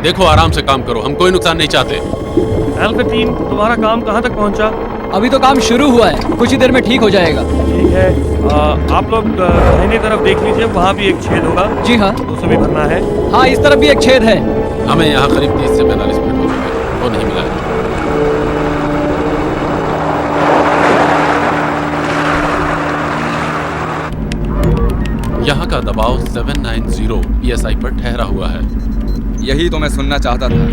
देखो आराम से काम करो, हम कोई नुकसान नहीं चाहते। अल्फा टीम, तुम्हारा काम कहाँ तक पहुँचा? अभी तो काम शुरू हुआ है, कुछ ही देर में ठीक हो जाएगा। ठीक है, आप लोग दाहिनी तरफ देख लीजिए, वहाँ भी एक छेद होगा। जी हाँ। उसे भी भरना है। हाँ, इस तरफ भी एक छेद है। हमें यहाँ करीब 30 से 45 मिनट हो चुके, वो नहीं मिला है। यहाँ का दबाव 790 psi पर ठहरा हुआ है। यही तो मैं सुनना चाहता था।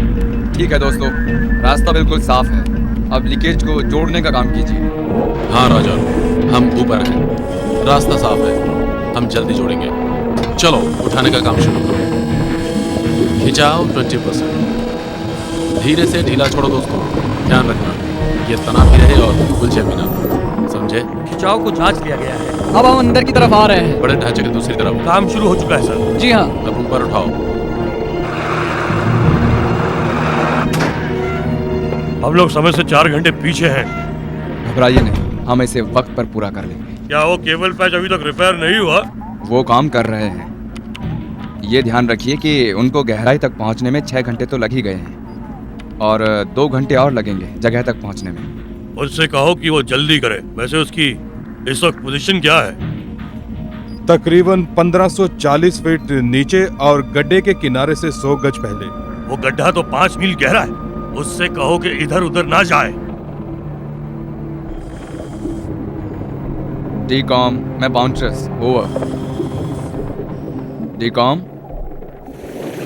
ठीक है दोस्तों, रास्ता बिल्कुल साफ है, अब लीकेज को जोड़ने का काम कीजिए। हाँ राजा, हम ऊपर हैं, रास्ता साफ है, हम जल्दी जोड़ेंगे। चलो उठाने का काम शुरू करो। खिंचाव 20%। धीरे से ढीला छोड़ो दोस्तों, ध्यान रखना ये तनाव भी रहे और उलझे भी ना, समझे? खिंचाव को जांच लिया गया है। अब हम अंदर की तरफ आ रहे हैं। बड़े ढांचे के दूसरी तरफ काम शुरू हो चुका है सर। जी हाँ। अब ऊपर उठाओ। हम लोग समय से 4 घंटे पीछे हैं। घबराइए नहीं, हम इसे वक्त पर पूरा कर लेंगे। क्या वो केबल पैच अभी तक रिपेयर नहीं हुआ? वो काम कर रहे हैं। ये ध्यान रखिए कि उनको गहराई तक पहुंचने में 6 घंटे तो लग ही गए हैं और 2 घंटे और लगेंगे जगह तक पहुंचने में। उससे कहो कि वो जल्दी करे। वैसे उसकी इस वक्त पोजीशन क्या है? तकरीबन 1540 फीट नीचे और गड्ढे के किनारे से 100 गज पहले। वो गड्ढा तो 5 मील गहरा है। उससे कहो कि इधर उधर ना जाए। डीकॉम, मैं बाउंसर्स, ओवर। डीकॉम,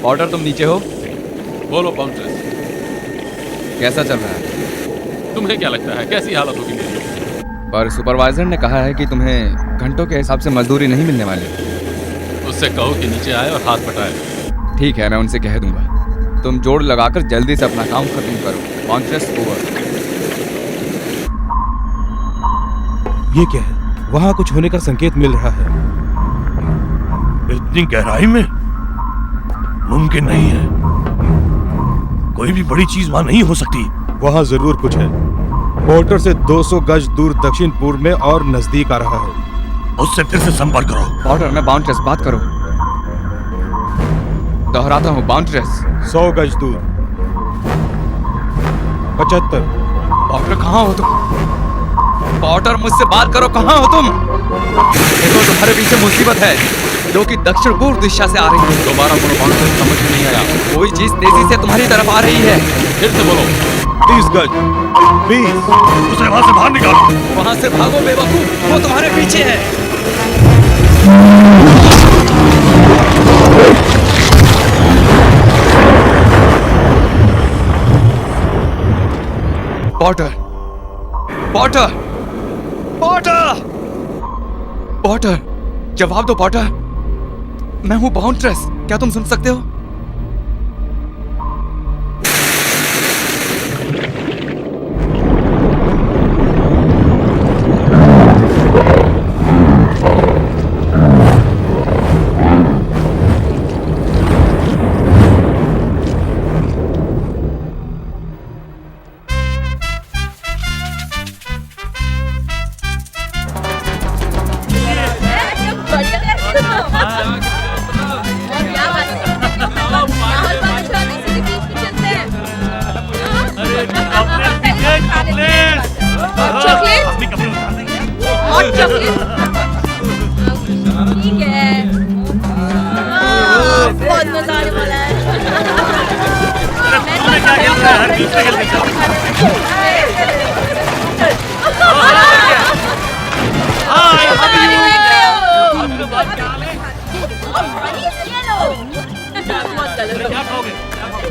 ऑर्डर, तुम नीचे हो? बोलो बाउंसर्स, कैसा चल रहा है? तुम्हें क्या लगता है कैसी हालत होगी मेरी? पर सुपरवाइजर ने कहा है कि तुम्हें घंटों के हिसाब से मजदूरी नहीं मिलने वाली। उससे कहो कि नीचे आए और हाथ बटाए। ठीक है, मैं उनसे कह दूंगा। तुम जोड़ लगाकर जल्दी से अपना काम खत्म करो। Bouncers, over. ये क्या है? वहाँ कुछ होने का संकेत मिल रहा है। इतनी गहराई में? मुमकिन नहीं है। कोई भी बड़ी चीज वहां नहीं हो सकती। वहाँ जरूर कुछ है। पोर्टर से 200 गज दूर दक्षिण पूर्व में और नजदीक आ रहा है। उससे फिर से संपर्क करो। ऑर्डर, मैं बाउंसर्स, बात करो। दोहराता हूँ, बाउंसर्स। 100 गज दूर। 75। ऑर्डर, कहाँ हो तुम? ऑर्डर, मुझसे बात करो, कहाँ हो तुम? देखो तुम्हारे पीछे मुसीबत है जो कि दक्षिण पूर्व दिशा से आ रही है। दोबारा बोलो बाउंसर्स, समझ में नहीं आया। कोई चीज तेजी से तुम्हारी तरफ आ रही है। फिर से बोलो। 30 गज। 20। उसे वहां से बाहर निकालो। वहां से भागो बेवकूफ, वो तुम्हारे पीछे है। पॉटर, पॉटर, पॉटर, पॉटर, जवाब दो पॉटर। मैं हूं बाउंसर्स, क्या तुम सुन सकते हो? ठीक है, बहुत मजा आने वाला है।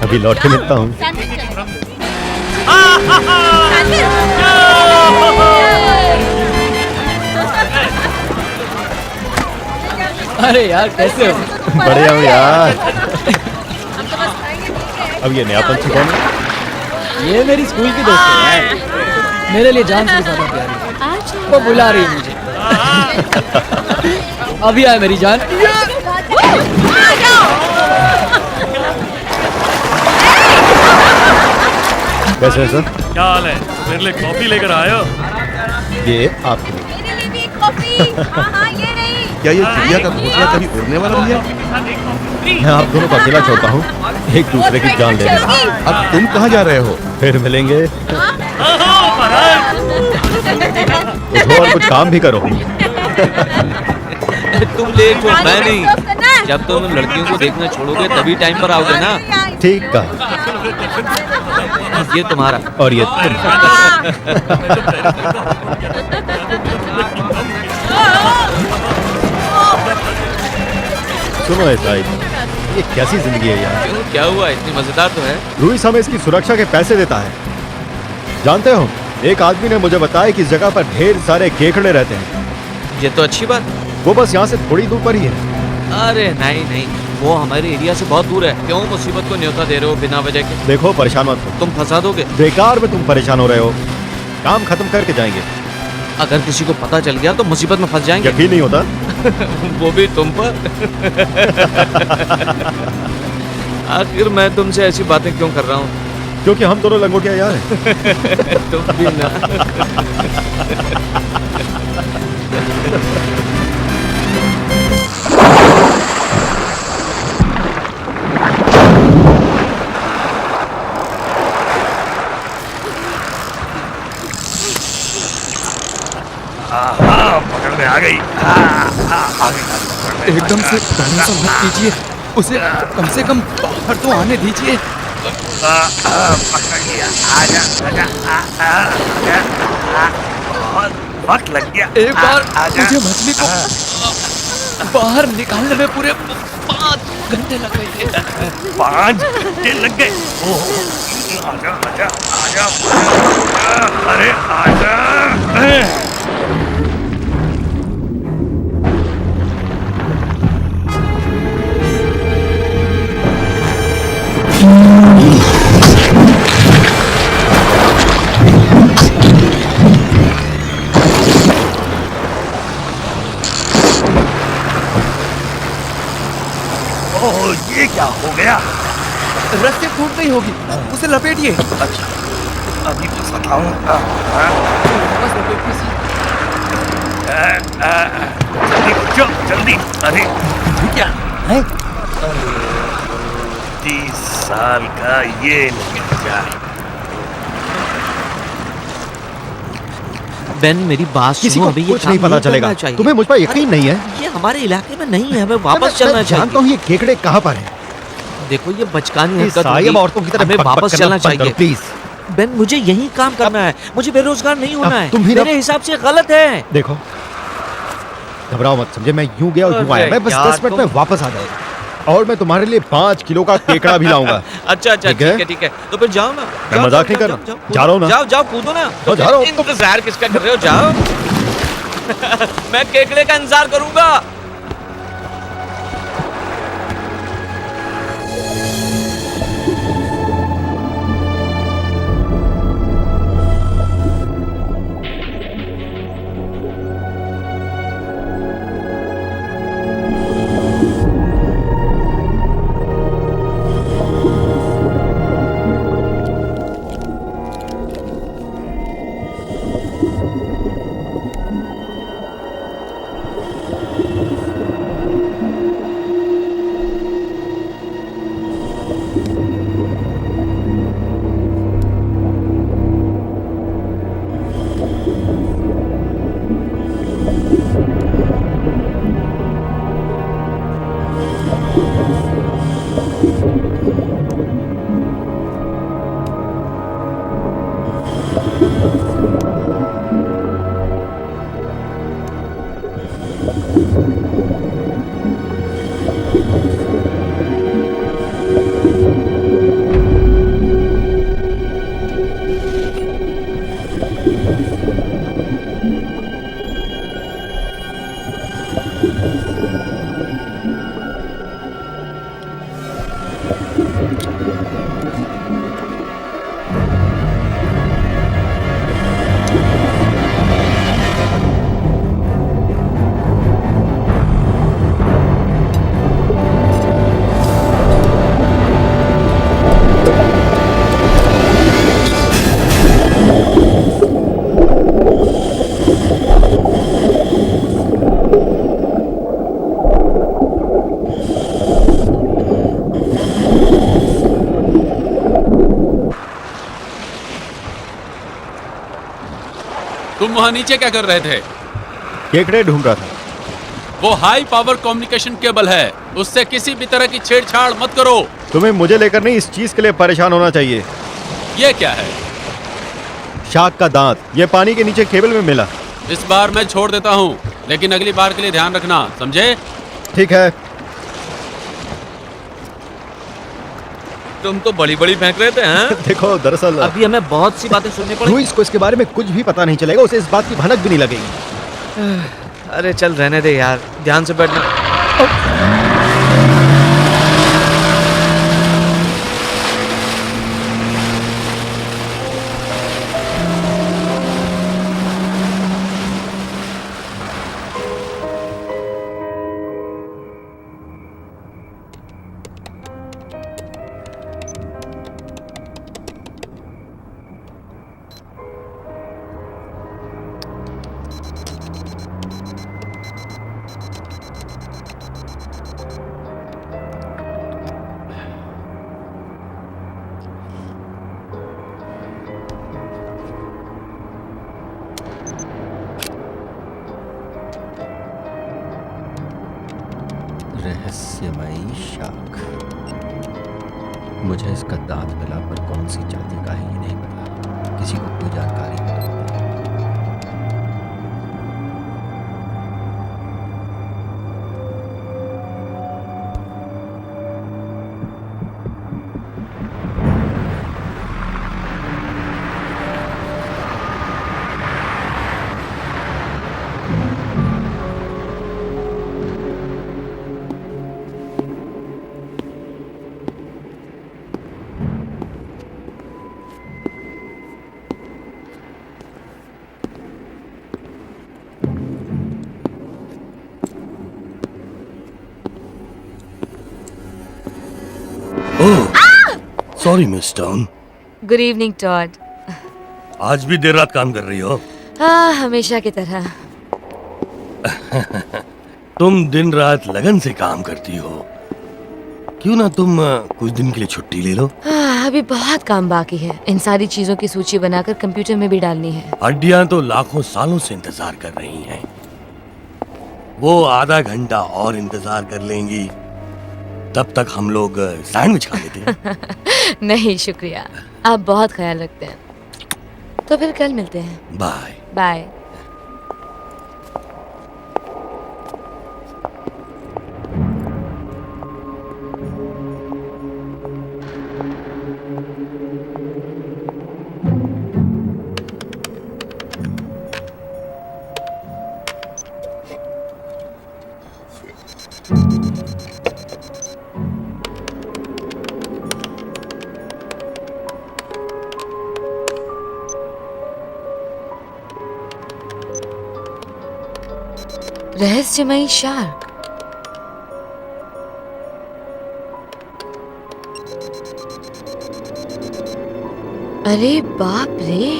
अभी लौट के मिलता हूँ। अरे यार, कैसे हो? बढ़िया हूँ यार। अब ये नयापन से कौन है? ये मेरी स्कूल की दोस्त है यार, मेरे लिए जान से ज्यादा प्यारी। वो बुला रही है मुझे। अभी आए मेरी जान। कैसे है सर? क्या हाल है? मेरे लिए कॉफी लेकर आए हो? ये आपके लिए। मेरे लिए भी एक कॉफी। हाँ, ये नहीं। क्या ये चिड़िया का घोंसला कभी उड़ने वाला भी है? मैं आप दोनों को अकेला छोड़ता हूँ एक दूसरे की जान लेने। अब तुम कहाँ जा रहे हो? फिर मिलेंगे। उठो और कुछ काम भी करो। तुम लेट हो, मैं नहीं। जब तुम लड़कियों को देखना छोड़ोगे तभी टाइम पर आओगे ना। ठीक कहा। ये तुम्हारा और ये तुम। सुनो एसआई, ये कैसी जिंदगी है यार। क्यों, क्या हुआ? इतनी मजेदार तो है। लुइस हमें इसकी सुरक्षा के पैसे देता है। जानते हो, एक आदमी ने मुझे बताया कि इस जगह पर ढेर सारे केकड़े रहते हैं। ये तो अच्छी बात। वो बस यहाँ से थोड़ी दूर पर ही है। अरे नहीं नहीं, वो हमारे एरिया से बहुत दूर है। क्यों मुसीबत को न्योता दे रहे हो बिना वजह के? देखो, परेशान मत हो। तुम फंसा दोगे। बेकार में तुम परेशान हो रहे हो। काम खत्म करके जाएंगे। अगर किसी को पता चल गया तो मुसीबत में फंस जाएंगे। यकीन नहीं होता? वो भी तुम पर। आखिर मैं तुमसे ऐसी बातें क्यों कर रहा हूँ? क्योंकि हम दोनों लंगोटिया यार हैं। तुम भी ना। पकड़ में आ गई। एकदम से भरोसा मत कीजिए, उसे कम से कम बाहर तो आने दीजिए। पकड़ लिया। आजा आजा आजा। बहुत वक्त लग गया। एक बार मुझे मछली को बाहर निकालने में पूरे 5 घंटे लग गए थे। 5 घंटे लग गए। ओह, आजा आजा आजा। अरे आजा। ओह, ये क्या हो गया? रस्सी टूट गई होगी, उसे लपेटिए। अच्छा, अभी फंसाता हूँ। जल्दी बच्चों, जल्दी। अरे क्या है? 30 साल का ये लड़का। बेन, मेरी बात किसी सुनो, को अभी ये कुछ नहीं काम पता चलेगा। करना चाहिए। तुम्हें मुझ पर यकीन नहीं है? ये हमारे इलाके में नहीं है, हमें वापस चलना मैं जानता चाहिए। हूँ ये केकड़े कहाँ पर हैं। देखो, ये बचकानी ये हरकत सायब होगी। औरतों की तरह हमें बकबक वापस करना चलना बंद करो, चाहिए। प्लीज। बेन, मुझे यही काम करना है। मुझे बेरोजगार नहीं होना है। तुम भी ना- मेरे हिसाब से गलत है। देखो, घबराओ मत, समझे? मैं यूं गया और यूं आया। मैं बस यार, 10 मिनट में वापस आ जाऊंगा और मैं तुम्हारे लिए 5 किलो का केकड़ा भी लाऊंगा। अच्छा अच्छा, ठीक है? ठीक है ठीक है। तो फिर जाओ ना। मैं जाओ, मजाक जाओ, नहीं कर जाओ, रहा। जाओ, जा रहा हूं ना। जाओ जाओ, कूदो ना। तो जा रहा हूं। इंतजार किसका कर रहे हो? जाओ। मैं केकड़े का इंतजार करूंगा। तुम वहां नीचे क्या कर रहे थे? केकड़े ढूंढ रहा था। वो हाई पावर कम्युनिकेशन केबल है, उससे किसी भी तरह की छेड़छाड़ मत करो। तुम्हें मुझे लेकर नहीं, इस चीज के लिए परेशान होना चाहिए। ये क्या है? शार्क का दांत, ये पानी के नीचे केबल में मिला। इस बार मैं छोड़ देता हूँ, लेकिन अगली बार के लिए ध्यान रखना, समझे? ठीक है। तुम तो बड़ी बड़ी फेंक रहे थे हैं? देखो, दरअसल अभी हमें बहुत सी बातें सुननी पड़ी। लुइस को इसके बारे में कुछ भी पता नहीं चलेगा, उसे इस बात की भनक भी नहीं लगेगी। अरे चल रहने दे यार, ध्यान से बैठना। रहस्यमयी शाख। मुझे इसका दांत मिला, पर कौन सी जाति का है ये नहीं पता। किसी को कोई जानकारी नहीं। Sorry miss Stone, good evening Todd. आज भी देर रात काम कर रही हो? हाँ, हमेशा की तरह। तुम दिन रात लगन से काम करती हो, क्यों ना तुम कुछ दिन के लिए छुट्टी ले लो? अभी बहुत काम बाकी है। इन सारी चीजों की सूची बनाकर कंप्यूटर में भी डालनी है। हड्डियां तो लाखों सालों से इंतजार कर रही हैं। वो आधा घंटा और इंतजार कर लेंगी, तब तक हम लोग सैंडविच खा लेते हैं। नहीं शुक्रिया, आप बहुत ख्याल रखते हैं। तो फिर कल मिलते हैं। Bye bye. रहस्यमयी शार्क। अरे बाप रे,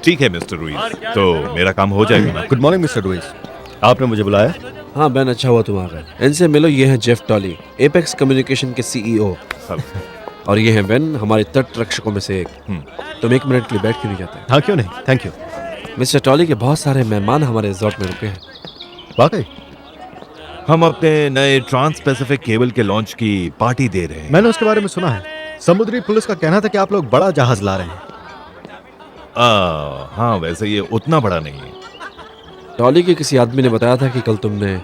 ठीक है मिस्टर रुइस, तो मेरा काम हो जाएगा ना? गुड मॉर्निंग मिस्टर लुइस, आपने मुझे बुलाया? हाँ बेन, अच्छा हुआ तुम आ गए। इनसे मिलो, ये हैं जेफ टॉली, एपेक्स कम्युनिकेशन के सीईओ। और ये हैं बेन, हमारे तट रक्षकों में से एक। तुम एक मिनट के लिए बैठ क्यों नहीं जाते? हाँ क्यों नहीं, थैंक यू। मिस्टर टॉली के बहुत सारे मेहमान हमारे रिजॉर्ट में रुके हैं। वाकई? हम अपने नए ट्रांस पैसिफिक केबल के लॉन्च की पार्टी दे रहे हैं। मैंने उसके बारे में सुना है। समुद्री पुलिस का कहना था कि आप लोग बड़ा जहाज ला रहे हैं। हाँ, वैसे ये उतना बड़ा नहीं है। टॉली के किसी आदमी ने बताया था कि कल तुमने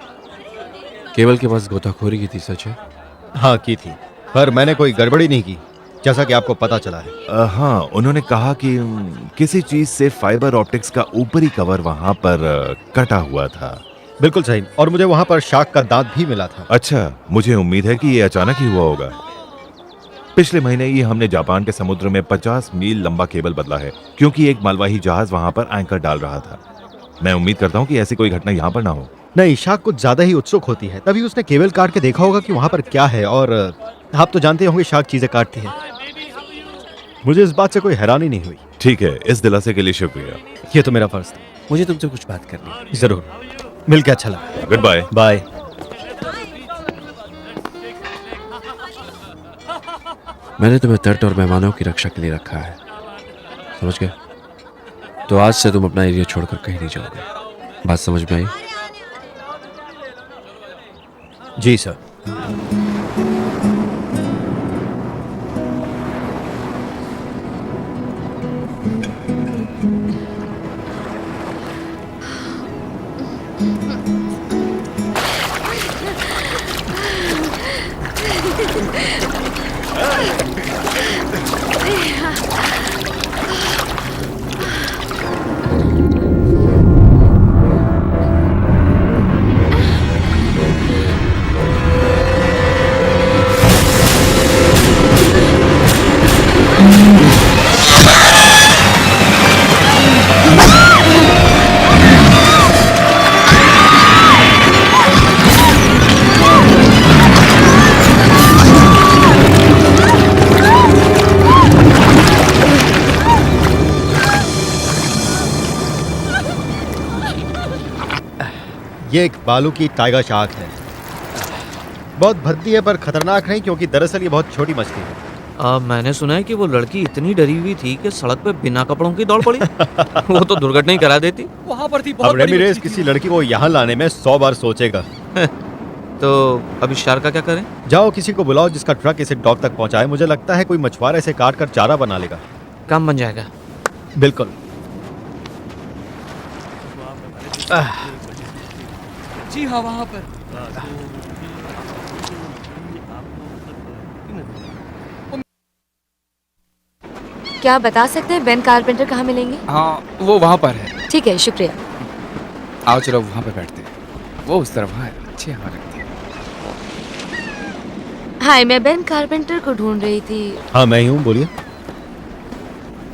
केबल के पास गोताखोरी की थी, सच है? हाँ की थी, पर मैंने कोई गड़बड़ी नहीं की, जैसा कि आपको पता चला है। हाँ, उन्होंने कहा कि किसी चीज से फाइबर ऑप्टिक्स का ऊपरी कवर वहां पर कटा हुआ था। बिल्कुल सही, और मुझे वहां पर शार्क का दांत भी मिला था। अच्छा, मुझे उम्मीद है कि ये अचानक ही हुआ होगा। पिछले महीने ही हमने जापान के समुद्र में 50 मील लंबा केबल बदला है, क्योंकि एक मालवाही जहाज वहां पर एंकर डाल रहा था। मैं उम्मीद करता हूँ कि ऐसी कोई घटना यहाँ पर ना हो। नहीं, शार्क कुछ ज्यादा ही उत्सुक होती है, तभी उसने केबल काट के देखा होगा कि वहां पर क्या है। और आप तो जानते होंगे शार्क चीजें काटती है। मुझे इस बात से कोई हैरानी नहीं हुई। ठीक है, इस दिलासे के लिए शुक्रिया। ये तो मेरा फर्ज था। मुझे तुमसे कुछ बात करनी है। जरूर, मिलकर अच्छा लगा। Good bye. बाय। मैंने तुम्हें तट और मेहमानों की रक्षा के लिए रखा है, समझ गए? तो आज से तुम अपना एरिया छोड़कर कहीं नहीं जाओगे। बात समझ में आई? जी सर। ये एक बालू की टाइगर शार्क है। बहुत भद्दी है पर खतरनाक नहीं, क्योंकि दरअसल ये बहुत छोटी मछली है। मैंने सुना है कि वो लड़की इतनी डरी हुई थी कि सड़क पे बिना कपड़ों की दौड़ पड़ी। वो तो दुर्घटना ही करा देती। वहां पर थी अब बहुत बड़ी रेमिरेज मछली किसी थी। लड़की को यहाँ लाने में 100 बार सोचेगा। तो अभी शार्क का क्या करें? जाओ किसी को बुलाओ जिसका ट्रक इसे डॉक तक पहुंचाए। मुझे लगता है कोई मछुआरा इसे काट कर चारा बना लेगा। काम बन जाएगा। बिल्कुल। जी हाँ, वहां पर। क्या आप बता सकते हैं बेन कारपेंटर कहाँ मिलेंगे? हाँ, वो वहां पर है। ठीक है, शुक्रिया। आओ चलो वहां पे बैठते हैं। वो उस तरफ है, अच्छी हवा लगती है। हाय, मैं बेन कारपेंटर को ढूंढ रही थी। हाँ मैं ही हूँ, बोलिए।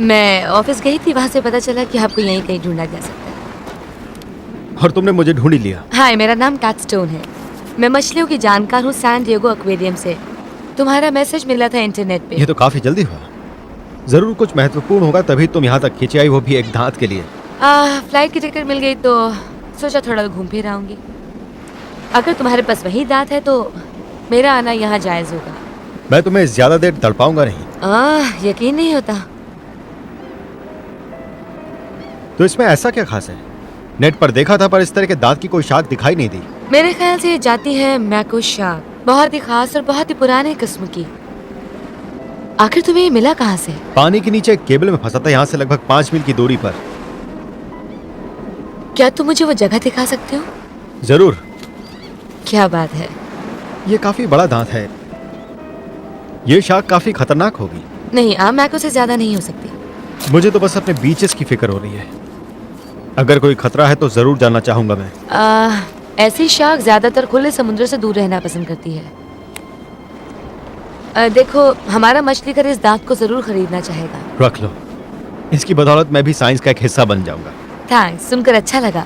मैं ऑफिस गई थी, वहाँ से पता चला कि आपको यहीं कहीं ढूंढा जा सकता है। और तुमने मुझे ढूंढ ही लिया। हाय, मेरा नाम कैटस्टोन है। मैं मछलियों की जानकार हूँ सैन डिएगो एक्वेरियम से। तुम्हारा मैसेज मिला था इंटरनेट पे। ये तो काफी जल्दी हुआ। जरूर कुछ महत्वपूर्ण होगा, तभी तुम यहाँ तक खींची आई, वो भी एक दांत के लिए। फ्लाइट की टिकट मिल गई तो सोचा थोड़ा घूम फिर आऊंगी। अगर तुम्हारे पास वही दांत है तो मेरा आना यहाँ जायज होगा। मैं तुम्हें ज्यादा देर तड़पाऊंगा नहीं। यकीन नहीं होता। तो इसमें ऐसा क्या खास है? नेट पर देखा था पर इस तरह के दांत की कोई शार्क दिखाई नहीं दी। मेरे ख्याल से ये जाती है मैको शार्क, बहुत ही खास और बहुत ही पुराने किस्म की। आखिर तुम्हें ये मिला कहाँ से? पानी के नीचे एक केबल में फंसा था, यहाँ से लगभग 5 मील की दूरी पर। क्या तुम मुझे वो जगह दिखा सकते हो? जरूर। क्या बात है। ये काफी बड़ा दांत है। ये शार्क काफी खतरनाक होगी। नहीं, आप मैको से ज्यादा नहीं हो सकती। मुझे तो बस अपने बीचेस की फिक्र हो रही है। अगर कोई खतरा है तो जरूर जानना चाहूंगा मैं। ऐसी शार्क ज्यादातर खुले समुद्र से दूर रहना पसंद करती है। देखो, हमारा मछली घर इस दांत को जरूर खरीदना चाहेगा। रख लो, इसकी बदौलत मैं भी साइंस का एक हिस्सा बन जाऊंगा। थैंक्स, सुनकर अच्छा लगा।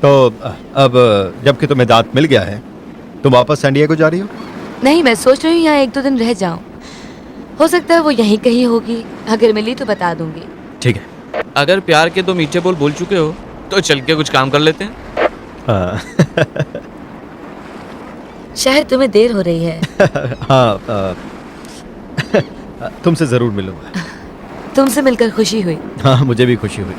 तो अब जबकि तुम्हें दांत मिल गया है, तुम वापस सैन डिएगो जा रही हो? नहीं, मैं सोच रही हूँ यहाँ 1-2 दिन रह जाऊँ। हो सकता है वो यहीं कहीं होगी। अगर मिली तो बता दूंगी। ठीक है। अगर प्यार के 2 मीठे बोल चुके हो तो चल के कुछ काम कर लेते हैं। शायद तुम्हें देर हो रही है। हाँ, तुमसे जरूर मिलूंगा। तुमसे मिलकर खुशी हुई। हाँ, मुझे भी खुशी हुई।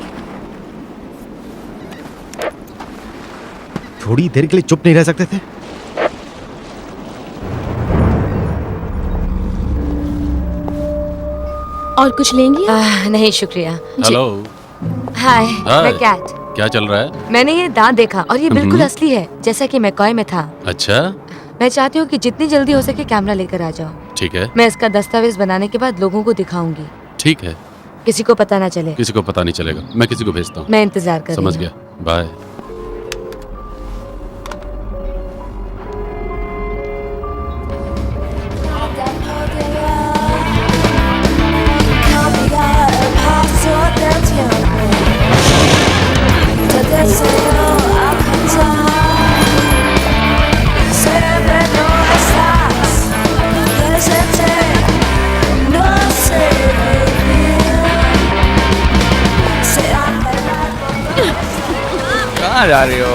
थोड़ी देर के लिए चुप नहीं रह सकते थे? और कुछ लेंगी? नहीं शुक्रिया। हेलो। हाय, हाय। मैं कैट। क्या चल रहा है? मैंने ये दांत देखा और ये बिल्कुल असली है, जैसा कि मैकॉय में था। अच्छा, मैं चाहती हूँ कि जितनी जल्दी हो सके कैमरा लेकर आ जाओ। ठीक है। मैं इसका दस्तावेज बनाने के बाद लोगों को दिखाऊंगी। ठीक है, किसी को पता ना चले। किसी को पता नहीं चलेगा। मैं किसी को भेजता हूँ। मैं इंतजार कर रही समझ हूँ। गया, बाय। कहाँ जा रही हो?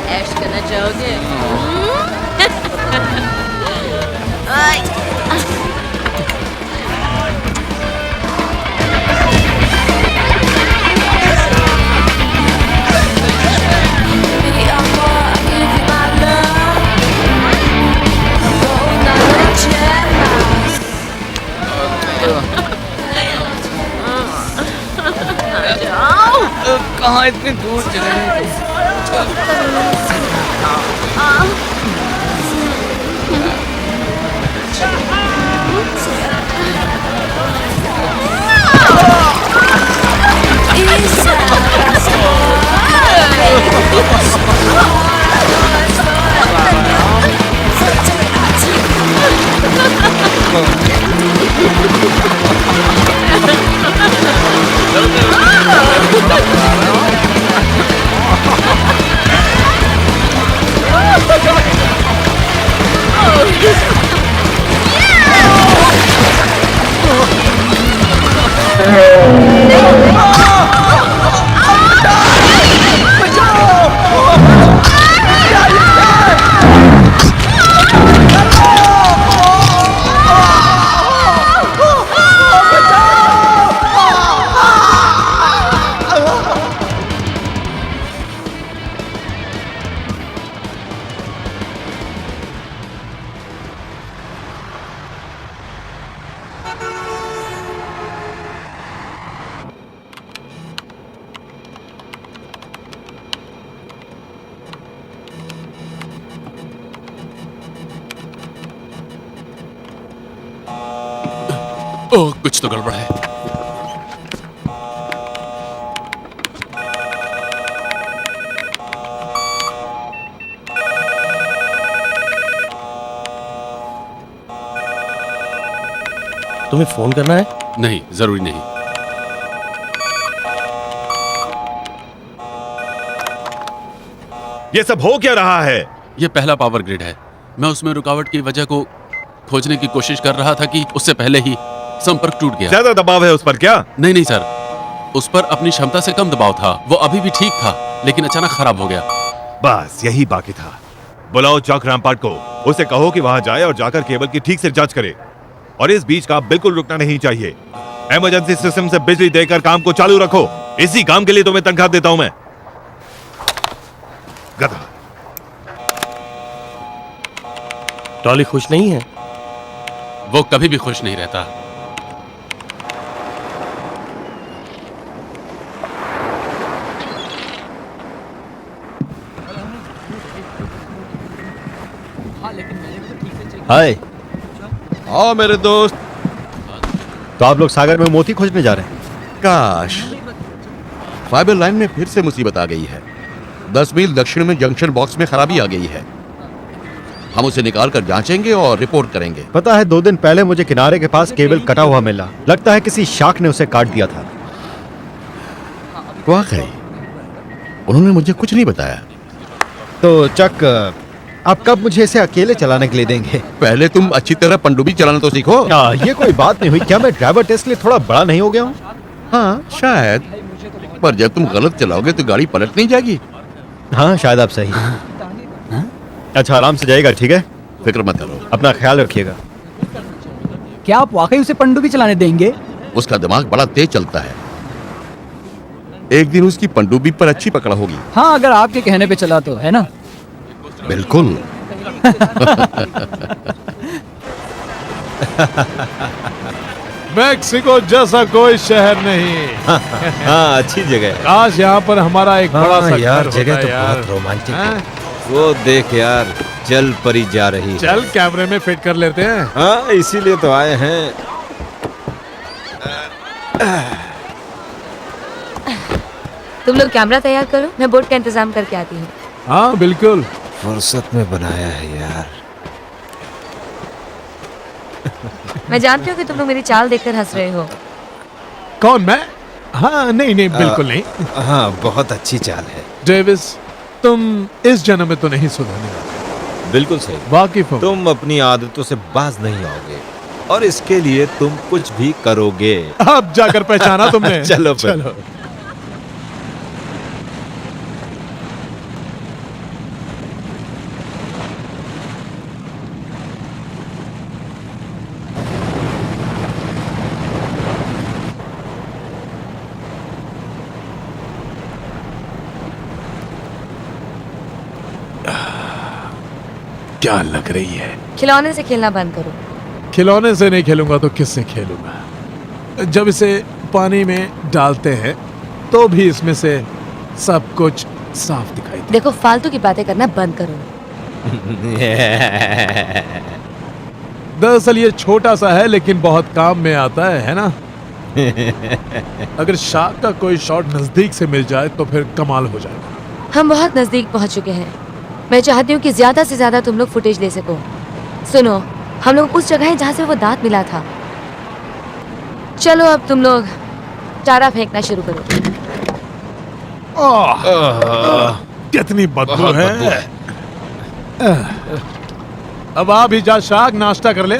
ऐश करना चाहोगे? कहाँ इतनी दूर चले गए? ओह, कुछ तो गड़बड़ है। तुम्हें फोन करना है? नहीं, जरूरी नहीं। ये सब हो क्या रहा है? ये पहला पावर ग्रिड है। मैं उसमें रुकावट की वजह को खोजने की कोशिश कर रहा था कि उससे पहले ही संपर्क टूट गया। ज्यादा दबाव है उस पर क्या? नहीं नहीं सर, उस पर अपनी क्षमता से कम दबाव था। वो अभी भी ठीक था, लेकिन अचानक खराब हो गया। बस यही बाकी था। बुलाओ चौक रामपाट को, उसे कहो कि वहां जाए और जाकर केबल की ठीक से जांच करे। और इस बीच का बिल्कुल रुकना नहीं चाहिए। इमरजेंसी सिस्टम से बिजली देकर काम को चालू रखो। इसी काम के लिए तुम्हें तनख्वाह देता हूं मैं। गधा। टॉली खुश नहीं है? वो कभी भी खुश नहीं रहता। हाय। आओ मेरे दोस्त। तो आप लोग सागर में मोती खोजने जा रहे हैं? काश। फाइबर लाइन में फिर से मुसीबत आ गई है। 10 मील दक्षिण में जंक्शन बॉक्स में खराबी आ गई है। हम उसे निकाल कर जांचेंगे और रिपोर्ट करेंगे। पता है, 2 दिन पहले मुझे किनारे के पास केबल कटा हुआ मिला। लगता है किसी शाख ने उसे काट दिया था। वाकई उन्होंने मुझे कुछ नहीं बताया। तो चक, आप कब मुझे इसे अकेले चलाने के लिए देंगे? पहले तुम अच्छी तरह पनडुब्बी चलाना तो सीखो। ये कोई बात नहीं हुई। क्या मैं ड्राइवर टेस्ट के लिए थोड़ा बड़ा नहीं हो गया हूँ? हाँ शायद, पर जब तुम गलत चलाओगे तो गाड़ी पलट नहीं जाएगी। हाँ शायद आप सही। अच्छा, आराम से जाइएगा, ठीक है? फिक्र मत करो। अपना ख्याल रखिएगा। क्या आप वाकई उसे पनडुब्बी चलाने देंगे? उसका दिमाग बड़ा तेज चलता है। एक दिन उसकी पनडुब्बी पर अच्छी पकड़ होगी। हाँ, अगर आपके कहने पे चला तो, है ना? बिल्कुल। मैक्सिको जैसा कोई शहर नहीं। हाँ, अच्छी जगह है। काश यहाँ पर हमारा एक बड़ा सा यार, घर जगह होता तो यार। बहुत रोमांचक हैं? है। वो देख यार, जल परी जा रही है। चल कैमरे में फिट कर लेते हैं। हाँ, इसीलिए तो आए हैं। तुम लोग कैमरा तैयार करो, मैं बोट का इंतजाम करके आती हूँ। हाँ बिल्कुल। फुर्सत में बनाया है यार। मैं जानती हूँ कि तुम लोग मेरी चाल देखकर हंस रहे हो। कौन, मैं? हाँ नहीं नहीं, बिल्कुल नहीं। हाँ, बहुत अच्छी चाल है। डेविस, तुम इस जन्म में तो नहीं सुधरने वाले। बिल्कुल सही। वाकिफ हो। तुम अपनी आदतों से बाज नहीं आओगे और इसके लिए तुम कुछ भी करोगे। अब जाकर पहचाना तुमने। चलो फिर। चलो। क्या लग रही है? खिलौने से खेलना बंद करो। खिलौने से नहीं खेलूंगा तो किससे खेलूंगा? जब इसे पानी में डालते हैं तो भी इसमें से सब कुछ साफ दिखाई दे। देखो, फालतू की बातें करना बंद करो। दरअसल ये छोटा सा है लेकिन बहुत काम में आता है ना? अगर शार्क का कोई शॉट नजदीक से मिल जाए तो फिर कमाल हो जाएगा। हम बहुत नजदीक पहुंच चुके हैं। मैं चाहती हूँ कि ज्यादा से ज्यादा तुम लोग फुटेज ले सको। सुनो, हम लोग उस जगह हैं जहाँ से वो दांत मिला था। चलो अब तुम लोग चारा फेंकना शुरू करो। कितनी बदबू है। अब आप ही जा शार्क, नाश्ता कर ले।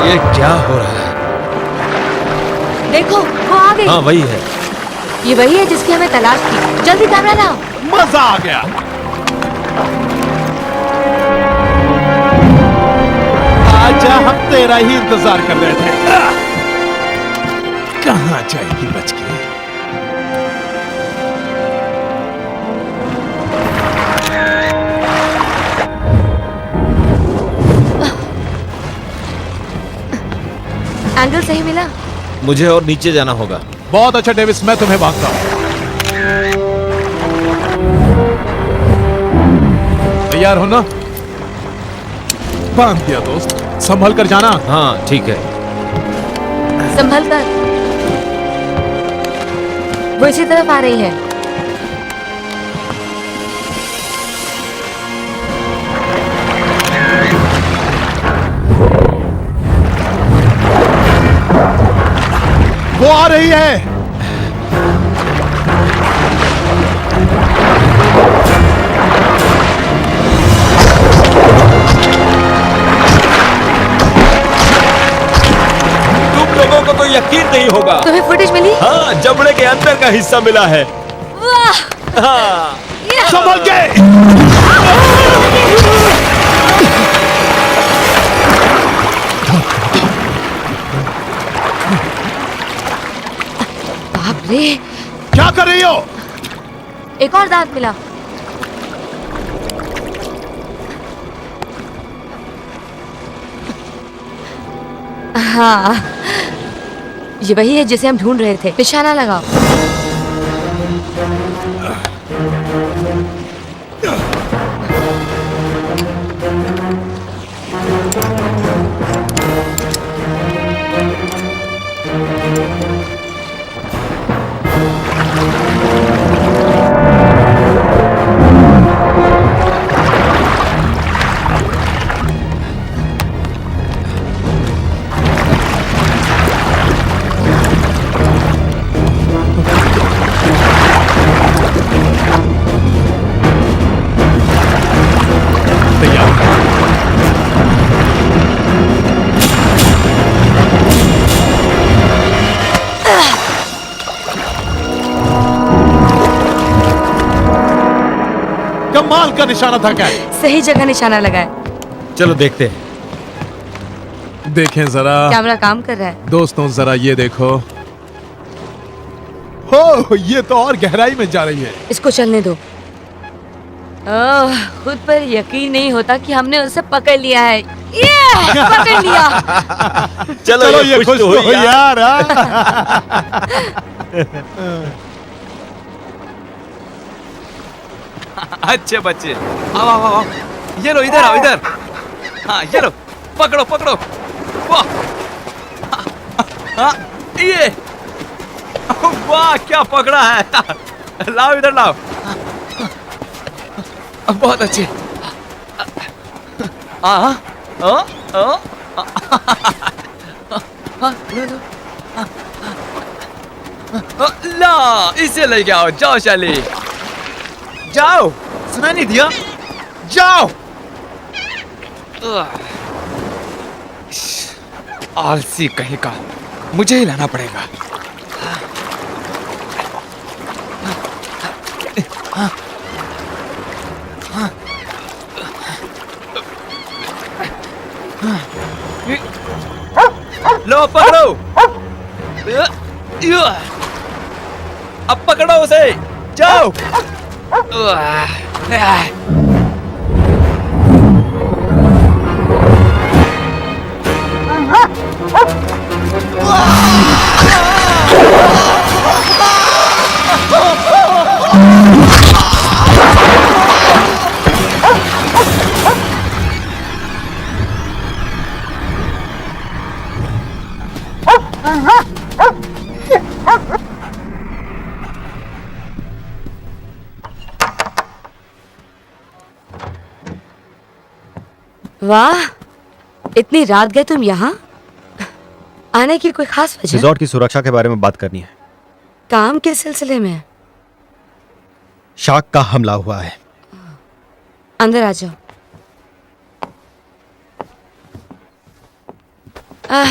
ये क्या हो रहा है? देखो, वो आ गई। हाँ, वही है। ये वही है जिसकी हमें तलाश थी। जल्दी कैमरा लाओ। मजा आ गया। आजा, हम तेरा ही इंतजार कर रहे थे। कहाँ जाएगी बच के? एंगल सही मिला? मुझे और नीचे जाना होगा। बहुत अच्छा डेविस, मैं तुम्हें भागता हूँ। तैयार हो ना? बांध दिया दोस्त, संभल कर जाना। हाँ ठीक है। संभल कर। वो इसी तरफ आ रही है। वो आ रही है। तुम लोगों को तो यकीन नहीं होगा। तुम्हें फुटेज मिली? हाँ, जबड़े के अंदर का हिस्सा मिला है। वाह! हाँ। संभल के। बाप रे! क्या कर रही हो? एक और दांत मिला। हाँ, ये वही है जिसे हम ढूंढ रहे थे। निशाना लगाओ। कमाल का निशाना था क्या? सही जगह निशाना लगाए। चलो देखते हैं। देखें जरा। कैमरा काम कर रहा है। दोस्तों जरा ये देखो। हो, ये तो और गहराई में जा रही है। इसको चलने दो। खुद पर यकीन नहीं होता कि हमने उसे पकड़ लिया है। पकड़ लिया। चलो ये खुश तो हो यार। अच्छे बच्चे, आओ आओ आओ, ये लो, इधर आओ, इधर। हाँ ये लो, पकड़ो पकड़ो, वाह, हाँ ये, वाह क्या पकड़ा है, लाओ इधर लाओ, बहुत अच्छे। हाँ लो लो, ला इसे ले जाओ, जाओ शाली, जाओ, सुना नहीं दिया, जाओ। आलसी कहेगा, मुझे ही लाना पड़ेगा। लो पकड़ो, अब पकड़ो उसे, जाओ। वाह, इतनी रात गए तुम यहाँ? आने की कोई खास वजह? रिजॉर्ट की सुरक्षा के बारे में बात करनी है। काम के सिलसिले में? शार्क का हमला हुआ है। अंदर आ जाओ।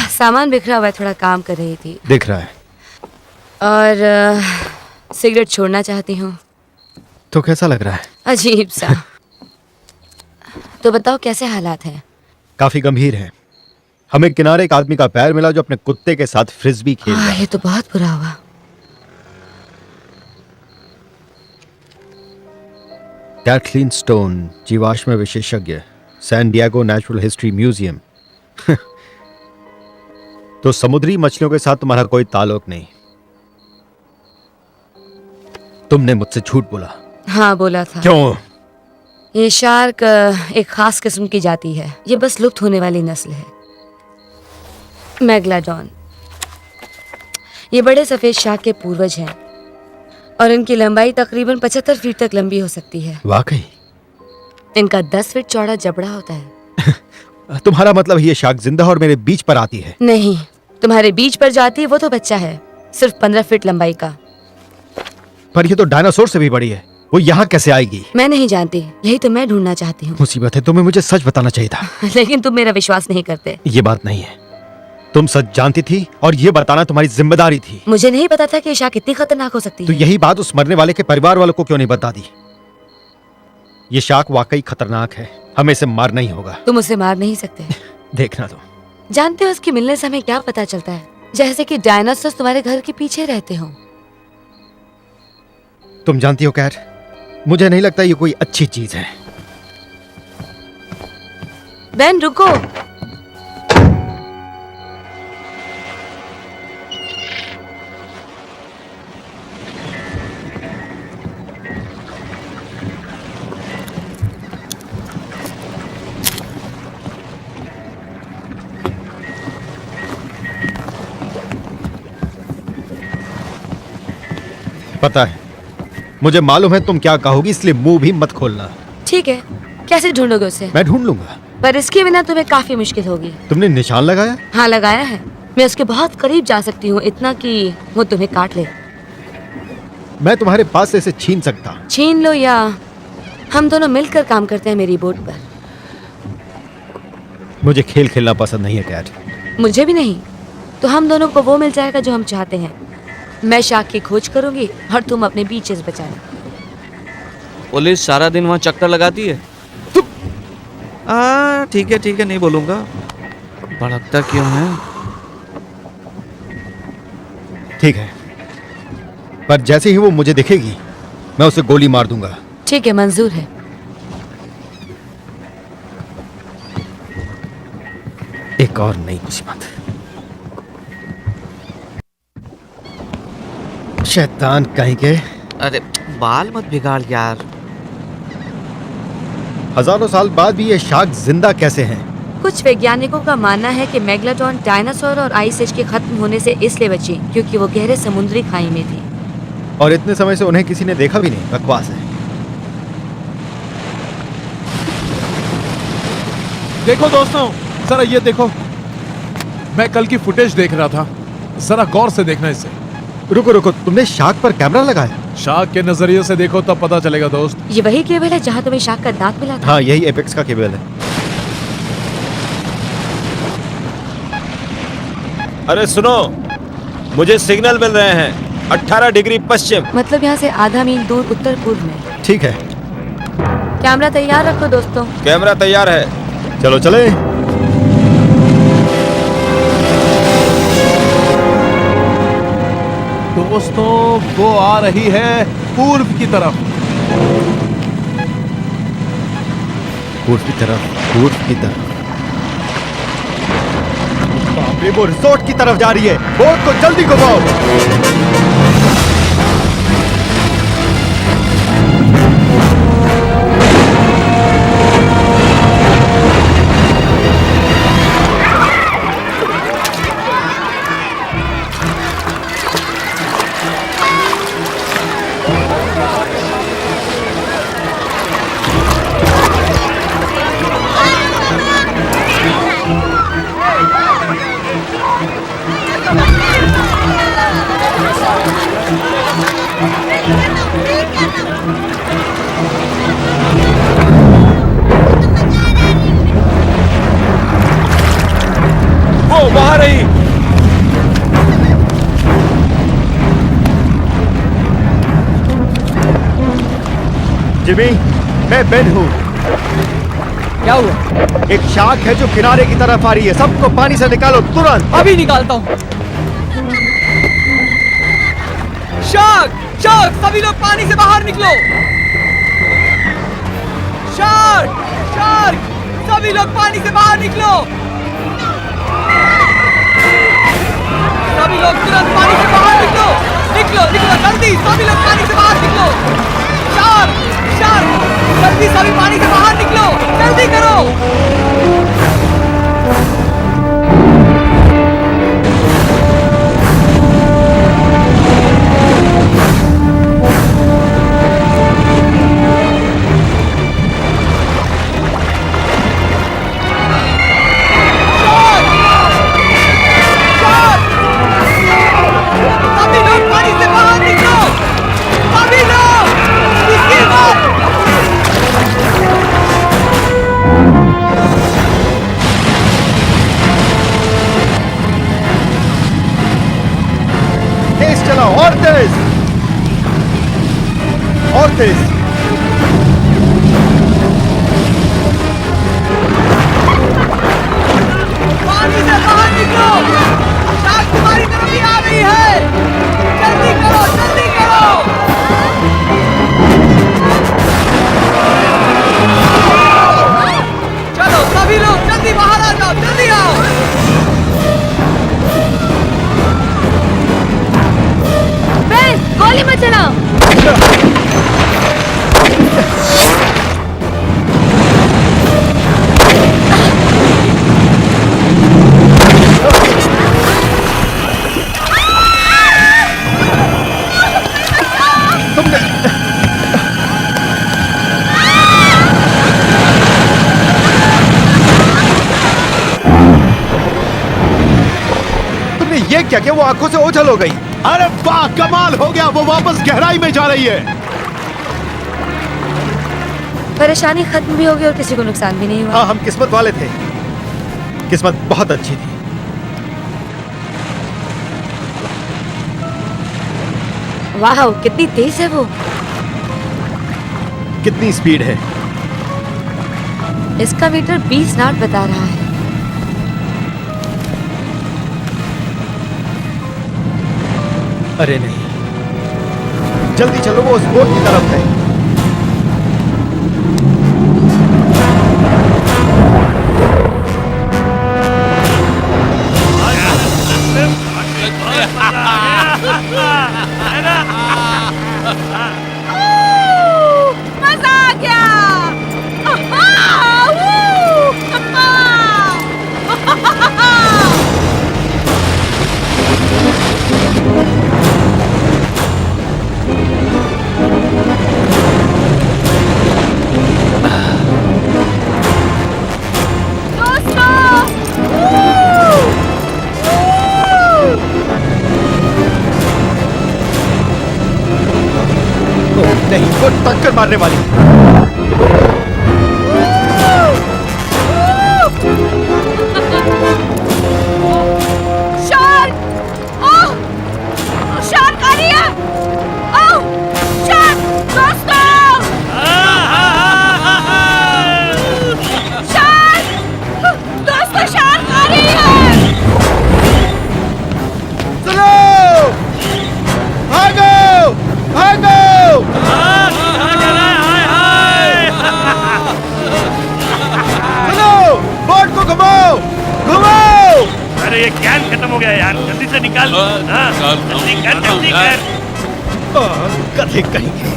सामान बिखरा हुआ है, थोड़ा काम कर रही थी। दिख रहा है। और सिगरेट छोड़ना चाहती हूँ। तो कैसा लग रहा है? अजीब सा। तो बताओ कैसे हालात हैं? काफी गंभीर है। हमें किनारे एक आदमी का पैर मिला जो अपने कुत्ते के साथ फ्रिस्बी खेल रहा है। ये तो बहुत बुरा हुआ। कैथलीन स्टोन, जीवाश्म विशेषज्ञ, San Diego natural history museum. तो समुद्री मछलियों के साथ तुम्हारा कोई ताल्लुक नहीं। तुमने मुझसे झूठ बोला। हाँ बोला था। क्यों? ये शार्क एक खास किस्म की जाति है। ये बस लुप्त होने वाली नस्ल है, मेगलाडॉन। ये बड़े सफेद शार्क के पूर्वज हैं और इनकी लंबाई तकरीबन 75 फीट तक लंबी हो सकती है। वाकई? इनका 10 फीट चौड़ा जबड़ा होता है। तुम्हारा मतलब ये शार्क जिंदा और मेरे बीच पर आती है? नहीं, तुम्हारे बीच पर जाती है वो तो बच्चा है, सिर्फ 15 फीट लंबाई का। पर ये तो डायनासोर से भी बड़ी है, वो यहाँ कैसे आएगी? मैं नहीं जानती, यही तो मैं ढूंढना चाहती हूँ। मुसीबत है, तुम्हें मुझे सच बताना चाहिए था। लेकिन तुम मेरा विश्वास नहीं करते। ये बात नहीं है, तुम सच जानती थी और ये बताना तुम्हारी जिम्मेदारी थी। मुझे नहीं पता था कि शार्क इतनी खतरनाक हो सकती तो है। यही बात उस मरने वाले के परिवार वालों को क्यों नहीं बता दी? ये शार्क वाकई खतरनाक है, हमें इसे मारना ही होगा। तुम उसे मार नहीं सकते। देखना तो। जानते हो उसके मिलने से हमें क्या पता चलता है? जैसे कि डायनासोर तुम्हारे घर के पीछे रहते हो। तुम जानती हो कैट, मुझे नहीं लगता ये कोई अच्छी चीज है। बेन रुको। पता है, मुझे मालूम है तुम क्या कहोगी, इसलिए मुंह भी मत खोलना। ठीक है, कैसे ढूंढोगे उसे? मैं ढूंढ लूंगा, पर इसके बिना तुम्हें काफी मुश्किल होगी। तुमने निशान लगाया? हाँ लगाया है। मैं उसके बहुत करीब जा सकती हूँ, इतना कि वो तुम्हें काट ले। मैं तुम्हारे पास से इसे छीन सकता। छीन लो या हम दोनों मिलकर काम करते हैं मेरी बोट पर। मुझे खेल खेलना पसंद नहीं है कैट। मुझे भी नहीं। तो हम दोनों को वो मिल जाएगा जो हम चाहते हैं। मैं शार्क की खोज करूंगी और तुम अपने बीचेस बचाना। पुलिस सारा दिन वहाँ चक्कर लगाती है। ठीक है नहीं बोलूंगा। भड़कता क्यों है? ठीक है, पर जैसे ही वो मुझे दिखेगी मैं उसे गोली मार दूंगा। ठीक है, मंजूर है। एक और नई मुसीबत। शैतान कहीं के। अरे बाल मत बिगाड़ यार। हजारों साल बाद भी ये शार्क जिंदा कैसे हैं? कुछ वैज्ञानिकों का मानना है कि मेगलाडोन डायनासोर और आइस एज के खत्म होने से इसलिए बची क्योंकि वो गहरे समुद्री खाई में थी। और इतने समय से उन्हें किसी ने देखा भी नहीं। बकवास है। देखो दोस्तों, जरा ये देखो, मैं कल की फुटेज देख रहा था, जरा गौर से देखना इसे। रुको रुको, तुमने शार्क पर कैमरा लगाया? शार्क के नजरिए से देखो तब पता चलेगा दोस्त। ये वही केबल है जहाँ तुम्हें शार्क का दांत मिला था? हाँ, यही एपेक्स का केबल है। अरे सुनो, मुझे सिग्नल मिल रहे हैं 18 डिग्री पश्चिम। मतलब यहाँ से आधा मील दूर उत्तर पूर्व में। ठीक है, कैमरा तैयार रखो दोस्तों। कैमरा तैयार है। चलो चले। दोस्तों, वो आ रही है पूर्व की तरफ। पूर्व की तरफ, पूर्व की तरफ। बाप रे, वो रिसोर्ट की तरफ जा रही है। बोट को जल्दी घुमाओ। वो वहां रही। जिमी, मैं बेन हूँ। क्या हुआ? एक शार्क है जो किनारे की तरफ आ रही है। सबको पानी से निकालो तुरंत। अभी निकालता हूँ। शार्क! शार्क! सभी लोग पानी से बाहर निकलो! शार्क! शार्क! सभी लोग पानी से बाहर निकलो! सभी लोग तुरंत पानी से बाहर निकलो! निकलो, निकलो, जल्दी! सभी लोग पानी से बाहर निकलो! शार्क! शार्क! जल्दी सभी पानी से बाहर निकलो! जल्दी करो! तेज चलाओ, और तेज, और तेज। पानी से बाहर निकलो! शार्क तुम्हारी तरफ ही आ रही है! जल्दी करो, जल्दी करो! चलो सभी लोग जल्दी बाहर आ जाओ, जल्दी आओ! बेन, गोली मत चलाओ। तुमने ये क्या किया? वो आंखों से ओझल हो गई। अरे वाह, कमाल हो गया, वो वापस गहराई में जा रही है। परेशानी खत्म भी हो गई और किसी को नुकसान भी नहीं हुआ। हाँ, हम किस्मत वाले थे। किस्मत बहुत अच्छी थी। वाह, कितनी तेज है वो! कितनी स्पीड है? इसका मीटर 20 नॉट बता रहा है। अरे नहीं, जल्दी चलो, वो उस बोट की तरफ है। मजा आ गया! नहीं, वो टक्कर मारने वाली है। शार्क! ओह! शार्क आ रही है! ओह! शार्क! दोस्तों! शार्क! दोस्तों, शार्क आ रही है! चलो! भागो! भागो! चलो! बोट को घुमाओ! घुमाओ! अरे ये कैन खत्म हो गया यार, जल्दी से निकाल। हाँ, जल्दी कर, जल्दी कर। गधे कहीं के।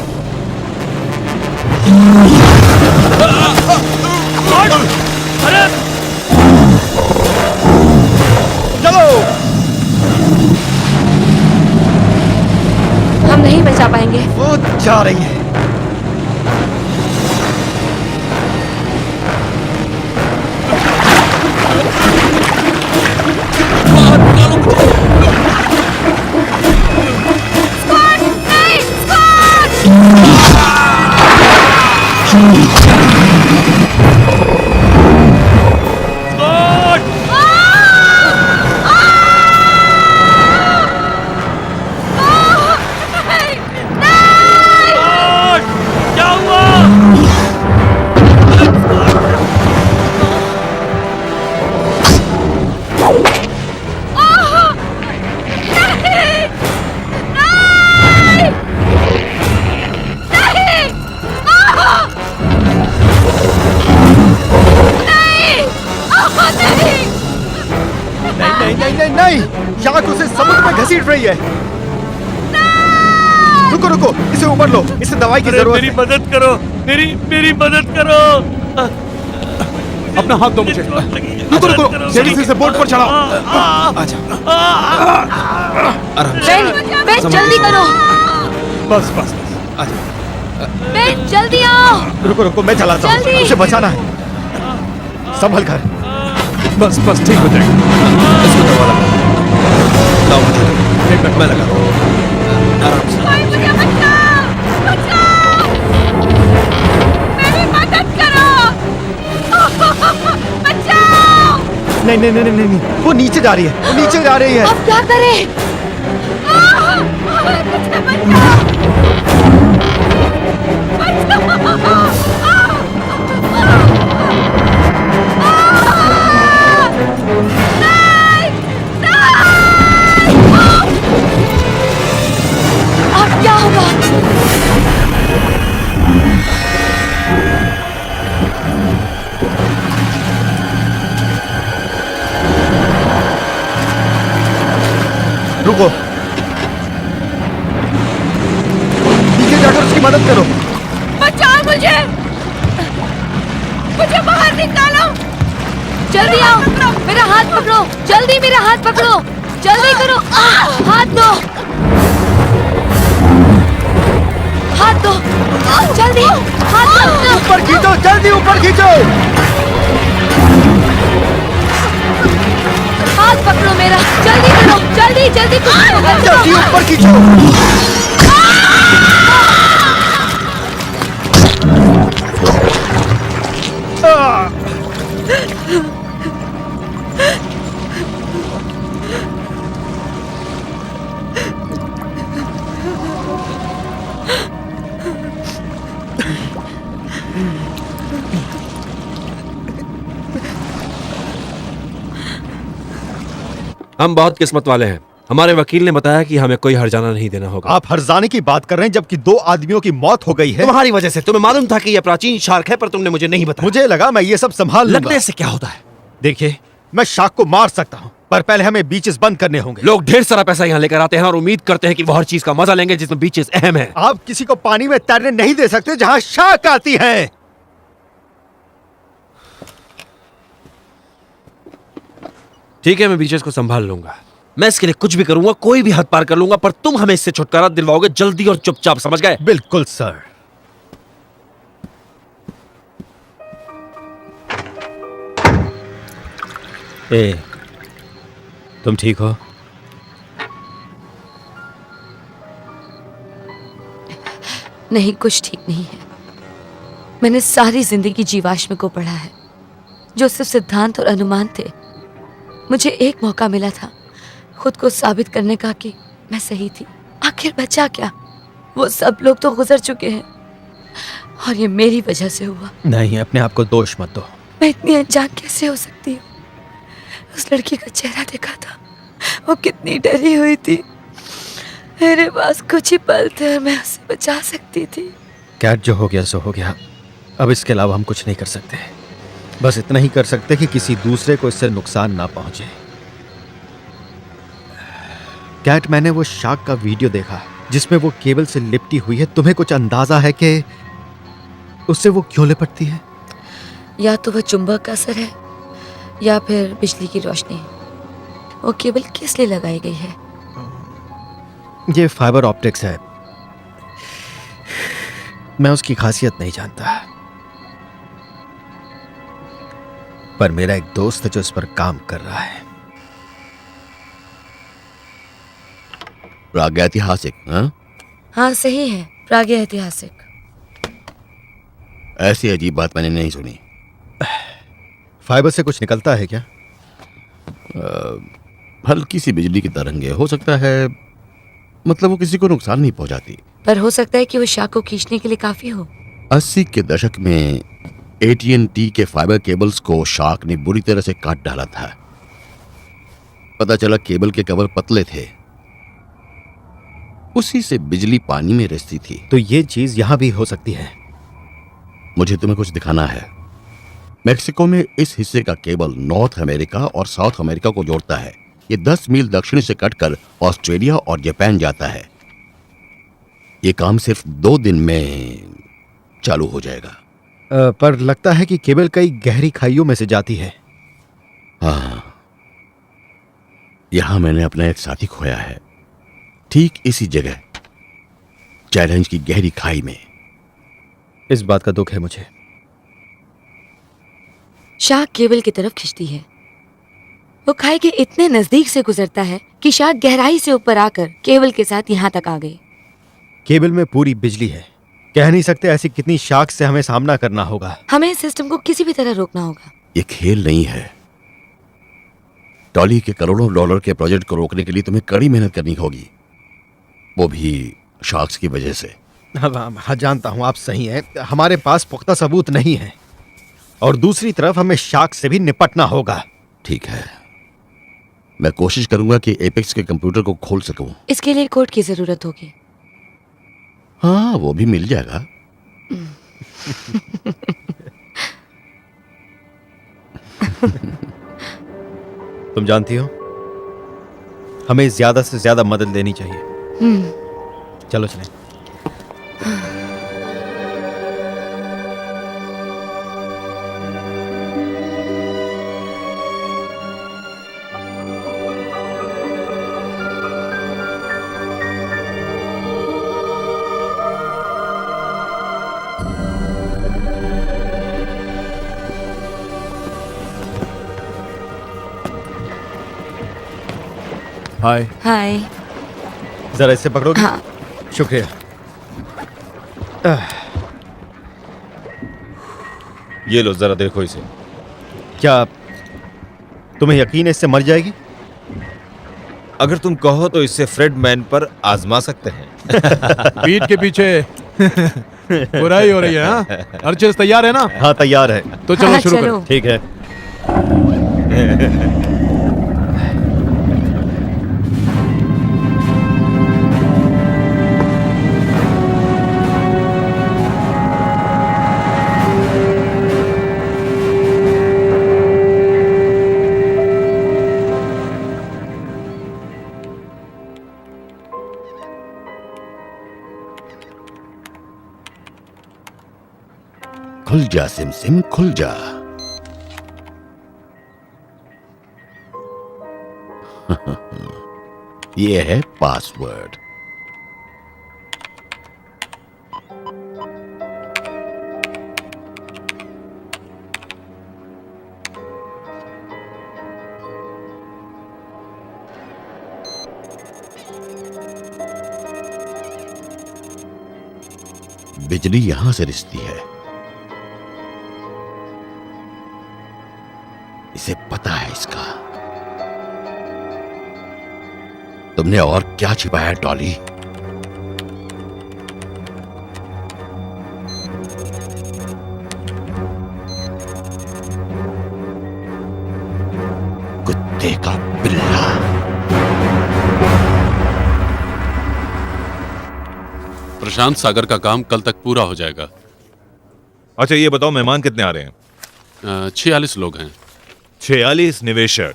अरे चलो! हम नहीं बचा पाएंगे। वो जा रही है। क्या हुआ? नहीं नहीं नहीं नहीं! शार्क उसे समुद्र में घसीट रही है। रुको रुको, इसे ऊपर लो, इसे दवाई की जरूरत मेरी है। मदद करो, मेरी मदद करो। अपना हाथ दो मुझे। रुको रुको, जल्दी से इसे बोट पर चढ़ाओ। आजा। बेन, जल्दी करो। बस बस बेन, जल्दी आओ। रुको रुको, मैं चलाता हूँ। जल्दी। उसे बचाना है। संभल कर। बस बस ठीक हो जाएगा। इसको दवा लगा। लाओ मुझे। एक मिनट मैं लगा। आराम से। कोई मुझे बचाओ! बचाओ! मेरी मदद करो! बचाओ! नहीं नहीं नहीं नहीं नहीं, वो नीचे जा रही है, वो नीचे जा रही है। अब क्या करें? मुझे बचाओ! अब क्या होगा? रुको, नीचे जाकर उसकी मदद करो। बचाओ मुझे! मुझे बाहर निकालो! जल्दी आओ! मेरा हाथ पकड़ो! जल्दी मेरा हाथ पकड़ो! जल्दी करो! हाथ दो! हाथ दो! जल्दी! हाथ दो! ऊपर खींचो, जल्दी ऊपर खींचो! हाथ पकड़ो मेरा! जल्दी करो! जल्दी जल्दी जल्दी ऊपर खींचो! हम बहुत किस्मत वाले हैं। हमारे वकील ने बताया कि हमें कोई हर्जाना नहीं देना होगा। आप हर्जाने की बात कर रहे हैं जबकि 2 आदमियों की मौत हो गई है। तुम्हारी वजह से। तुम्हें मालूम था कि यह प्राचीन शार्क है, पर तुमने मुझे नहीं बताया। मुझे लगा मैं ये सब संभाल लूंगा। लगने से क्या होता है? देखिए, मैं शार्क को मार सकता हूँ, पर पहले हमें बीचेस बंद करने होंगे। लोग ढेर सारा पैसा यहाँ लेकर आते हैं और उम्मीद करते हैं कि वो हर चीज का मजा लेंगे जिसमें बीचेस अहम है। आप किसी को पानी में तैरने नहीं दे सकते जहाँ शार्क आती है। ठीक है, मैं बीचेस को संभाल लूंगा। मैं इसके लिए कुछ भी करूंगा, कोई भी हद पार कर लूंगा, पर तुम हमें इससे छुटकारा दिलवाओगे जल्दी और चुपचाप, समझ गए? बिल्कुल सर। ए, तुम ठीक हो? नहीं, कुछ ठीक नहीं है। मैंने सारी जिंदगी जीवाश्म को पढ़ा है, जो सिर्फ सिद्धांत और अनुमान थे। मुझे एक मौका मिला था खुद को साबित करने का कि मैं सही थी। आखिर बचा क्या? वो सब लोग तो गुजर चुके हैं और ये मेरी वजह से हुआ। नहीं, अपने आप को दोष मत दो। मैं इतनी अनजान कैसे हो सकती हूँ? उस लड़की का चेहरा देखा था, वो कितनी डरी हुई थी। मेरे पास कुछ ही पल थे और मैं उसे बचा सकती थी। कैट, जो हो गया सो हो गया। अब इसके अलावा हम कुछ नहीं कर सकते। बस इतना ही कर सकते कि किसी दूसरे को इससे नुकसान ना पहुंचे। कैट, मैंने वो शार्क का वीडियो देखा जिसमें वो केबल से लिपटी हुई है। तुम्हें कुछ अंदाजा है कि उससे वो क्यों लिपटती है? या तो वह चुंबक का असर है या फिर बिजली की रोशनी। वो केबल किस लिए लगाई गई है? ये फाइबर ऑप्टिक्स है। मैं उसकी खासियत नहीं जानता, पर मेरा एक दोस्त है जो इस पर काम कर रहा है। प्रागैतिहासिक? हाँ, हाँ सही है, प्रागैतिहासिक। ऐसी अजीब बात मैंने नहीं सुनी। फाइबर से कुछ निकलता है क्या? हल्की सी बिजली की तरंगे, हो सकता है। मतलब वो किसी को नुकसान नहीं पहुंचाती। पर हो सकता है कि वो शाक को खींचने के लिए काफी हो। 80 के दशक में AT&T के फाइबर केबल्स को शार्क ने बुरी तरह से काट डाला था। पता चला केबल के कवर पतले थे, उसी से बिजली पानी में रिसती थी। तो ये चीज यहां भी हो सकती है। मुझे तुम्हें कुछ दिखाना है। मेक्सिको में इस हिस्से का केबल नॉर्थ अमेरिका और साउथ अमेरिका को जोड़ता है। ये 10 मील दक्षिण से कटकर ऑस्ट्रेलिया और जापान जाता है। ये काम सिर्फ 2 दिन में चालू हो जाएगा। पर लगता है कि केबल कई गहरी खाइयों में से जाती है। हाँ, यहां मैंने अपना एक साथी खोया है, ठीक इसी जगह, चैलेंज की गहरी खाई में। इस बात का दुख है मुझे। शार्क केबल की तरफ खींचती है। वो खाई के इतने नजदीक से गुजरता है कि शार्क गहराई से ऊपर आकर केबल के साथ यहाँ तक आ गई। केबल में पूरी बिजली है। कह नहीं सकते ऐसी कितनी शार्क से हमें सामना करना होगा। हमें इस सिस्टम को किसी भी तरह रोकना होगा। ये खेल नहीं है। टॉली के करोड़ों डॉलर के प्रोजेक्ट को रोकने के लिए तुम्हें कड़ी मेहनत करनी होगी, वो भी शार्क्स की वजह से। हाँ, जानता हूं आप सही हैं। हमारे पास पुख्ता सबूत नहीं है, और दूसरी तरफ हमें शार्क से भी निपटना होगा। ठीक है, मैं कोशिश करूंगा कि एपेक्स के कंप्यूटर को खोल सकूं। इसके लिए कोड की जरूरत होगी। हाँ, वो भी मिल जाएगा। तुम जानती हो, हमें ज्यादा से ज्यादा मदद लेनी चाहिए। चलो चलें। हाय। हाय। जरा इससे पकड़ोगे? हाँ। शुक्रिया। ये लो, जरा देखो इसे। क्या तुम्हें यकीन है इससे मर जाएगी? अगर तुम कहो तो इससे फ्रेड मैन पर आजमा सकते हैं। पीठ के पीछे बुराई हो रही है। हाँ? हर चीज तैयार है ना? हाँ, तैयार है। तो चलो हाँ, शुरू चलो। करो। ठीक है। खुल जा सिम सिम, खुल जा। ये है पासवर्ड। बिजली यहां से रिसती है। इसे पता है इसका। तुमने और क्या छिपाया है डॉली? कुत्ते का पिल्ला। प्रशांत सागर का काम कल तक पूरा हो जाएगा। अच्छा ये बताओ मेहमान कितने आ रहे हैं? 46 लोग हैं। 46 निवेशक।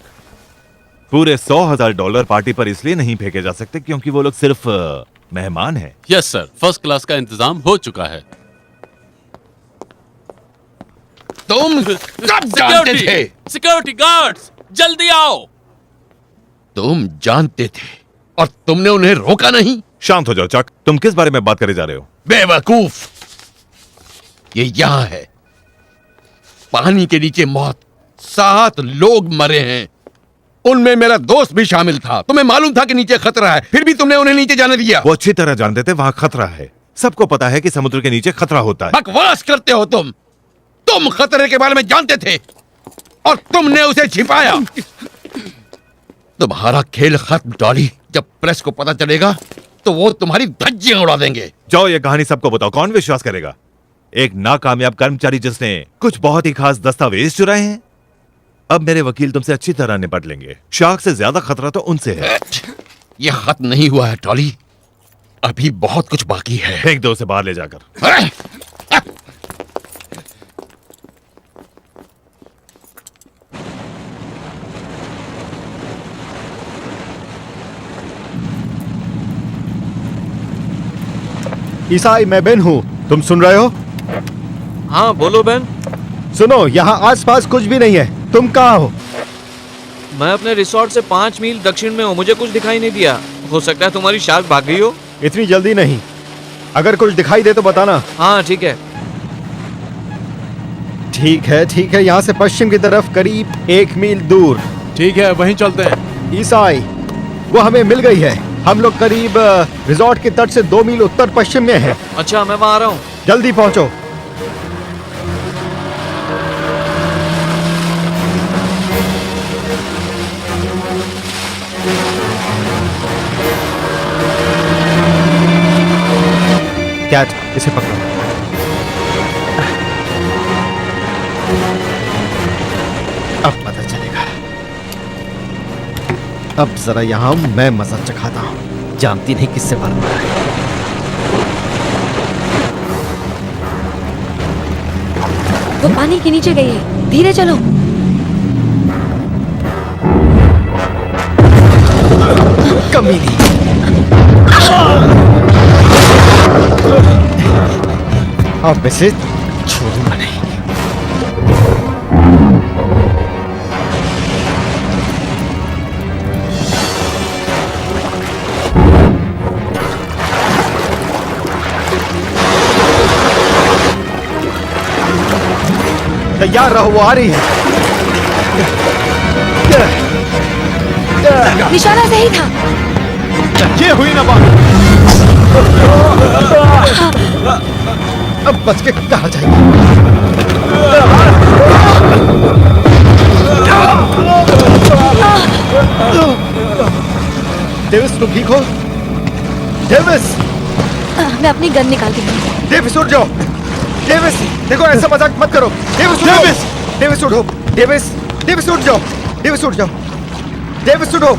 पूरे $100,000 पार्टी पर इसलिए नहीं फेंके जा सकते क्योंकि वो लोग सिर्फ मेहमान हैं। यस सर, फर्स्ट क्लास का इंतजाम हो चुका है। तुम कब जानते थे? सिक्योरिटी गार्ड्स, जल्दी आओ। तुम जानते थे और तुमने उन्हें रोका नहीं? शांत हो जाओ चक, तुम किस बारे में बात करे जा रहे हो? बेवकूफ, ये यहां है। पानी के नीचे मौत, 7 लोग मरे हैं, उनमें मेरा दोस्त भी शामिल था। तुम्हें मालूम था कि नीचे खतरा है, फिर भी तुमने उन्हें नीचे जाने दिया। वो अच्छी तरह जानते थे वहां खतरा है। सबको पता है कि समुद्र के नीचे खतरा होता है। बकवास करते हो तुम खतरे के बारे में जानते थे और तुमने उसे छिपाया। तुम्हारा खेल खत्म डॉली। जब प्रेस को पता चलेगा तो वो तुम्हारी धज्जियां उड़ा देंगे। जाओ ये कहानी सबको बताओ, कौन विश्वास करेगा? एक नाकामयाब कर्मचारी जिसने कुछ बहुत ही खास दस्तावेज चुराए हैं। अब मेरे वकील तुमसे अच्छी तरह निपट लेंगे। शार्क से ज्यादा खतरा तो उनसे है। यह खत्म नहीं हुआ है डॉली, अभी बहुत कुछ बाकी है। फेंक दो उसे बाहर ले जाकर। ईसाई, मैं बेन हूँ, तुम सुन रहे हो? हाँ बोलो बेन। सुनो, यहाँ आसपास कुछ भी नहीं है। तुम कहाँ हो? मैं अपने रिसोर्ट से 5 मील दक्षिण में हूँ, मुझे कुछ दिखाई नहीं दिया। हो सकता है तुम्हारी शार्क भाग गई हो। इतनी जल्दी नहीं, अगर कुछ दिखाई दे तो बताना। हाँ ठीक है। ठीक है, यहाँ से पश्चिम की तरफ करीब 1 मील दूर। ठीक है, वहीं चलते हैं। ईसाई, वो हमें मिल गई है। हम लोग करीब रिजॉर्ट के तट से 2 मील उत्तर पश्चिम में हैं। अच्छा, मैं वहाँ आ रहा हूँ। जल्दी पहुंचो। कैट, इसे पकड़ो। अब पता चलेगा। अब जरा यहाँ मैं मजा चखाता हूँ। जानती नहीं किससे मालूम है। वो पानी के नीचे गई है, धीरे चलो। कमीनी। अब इसे छोड़ूंगा नहीं। तैयार रहो, वो आ रही है। निशाना सही था। ये हुई ना बात। अब बच के कहाँ जाएगी? डेविस, तुम ठीक हो? डेविस, मैं अपनी गन निकालती हूँ। डेविस उठ जाओ। डेविस, देखो ऐसा मजाक मत करो। डेविस उठो। डेविस उठो। डेविस उठ जाओ। डेविस उठ जाओ। डेविस उठो।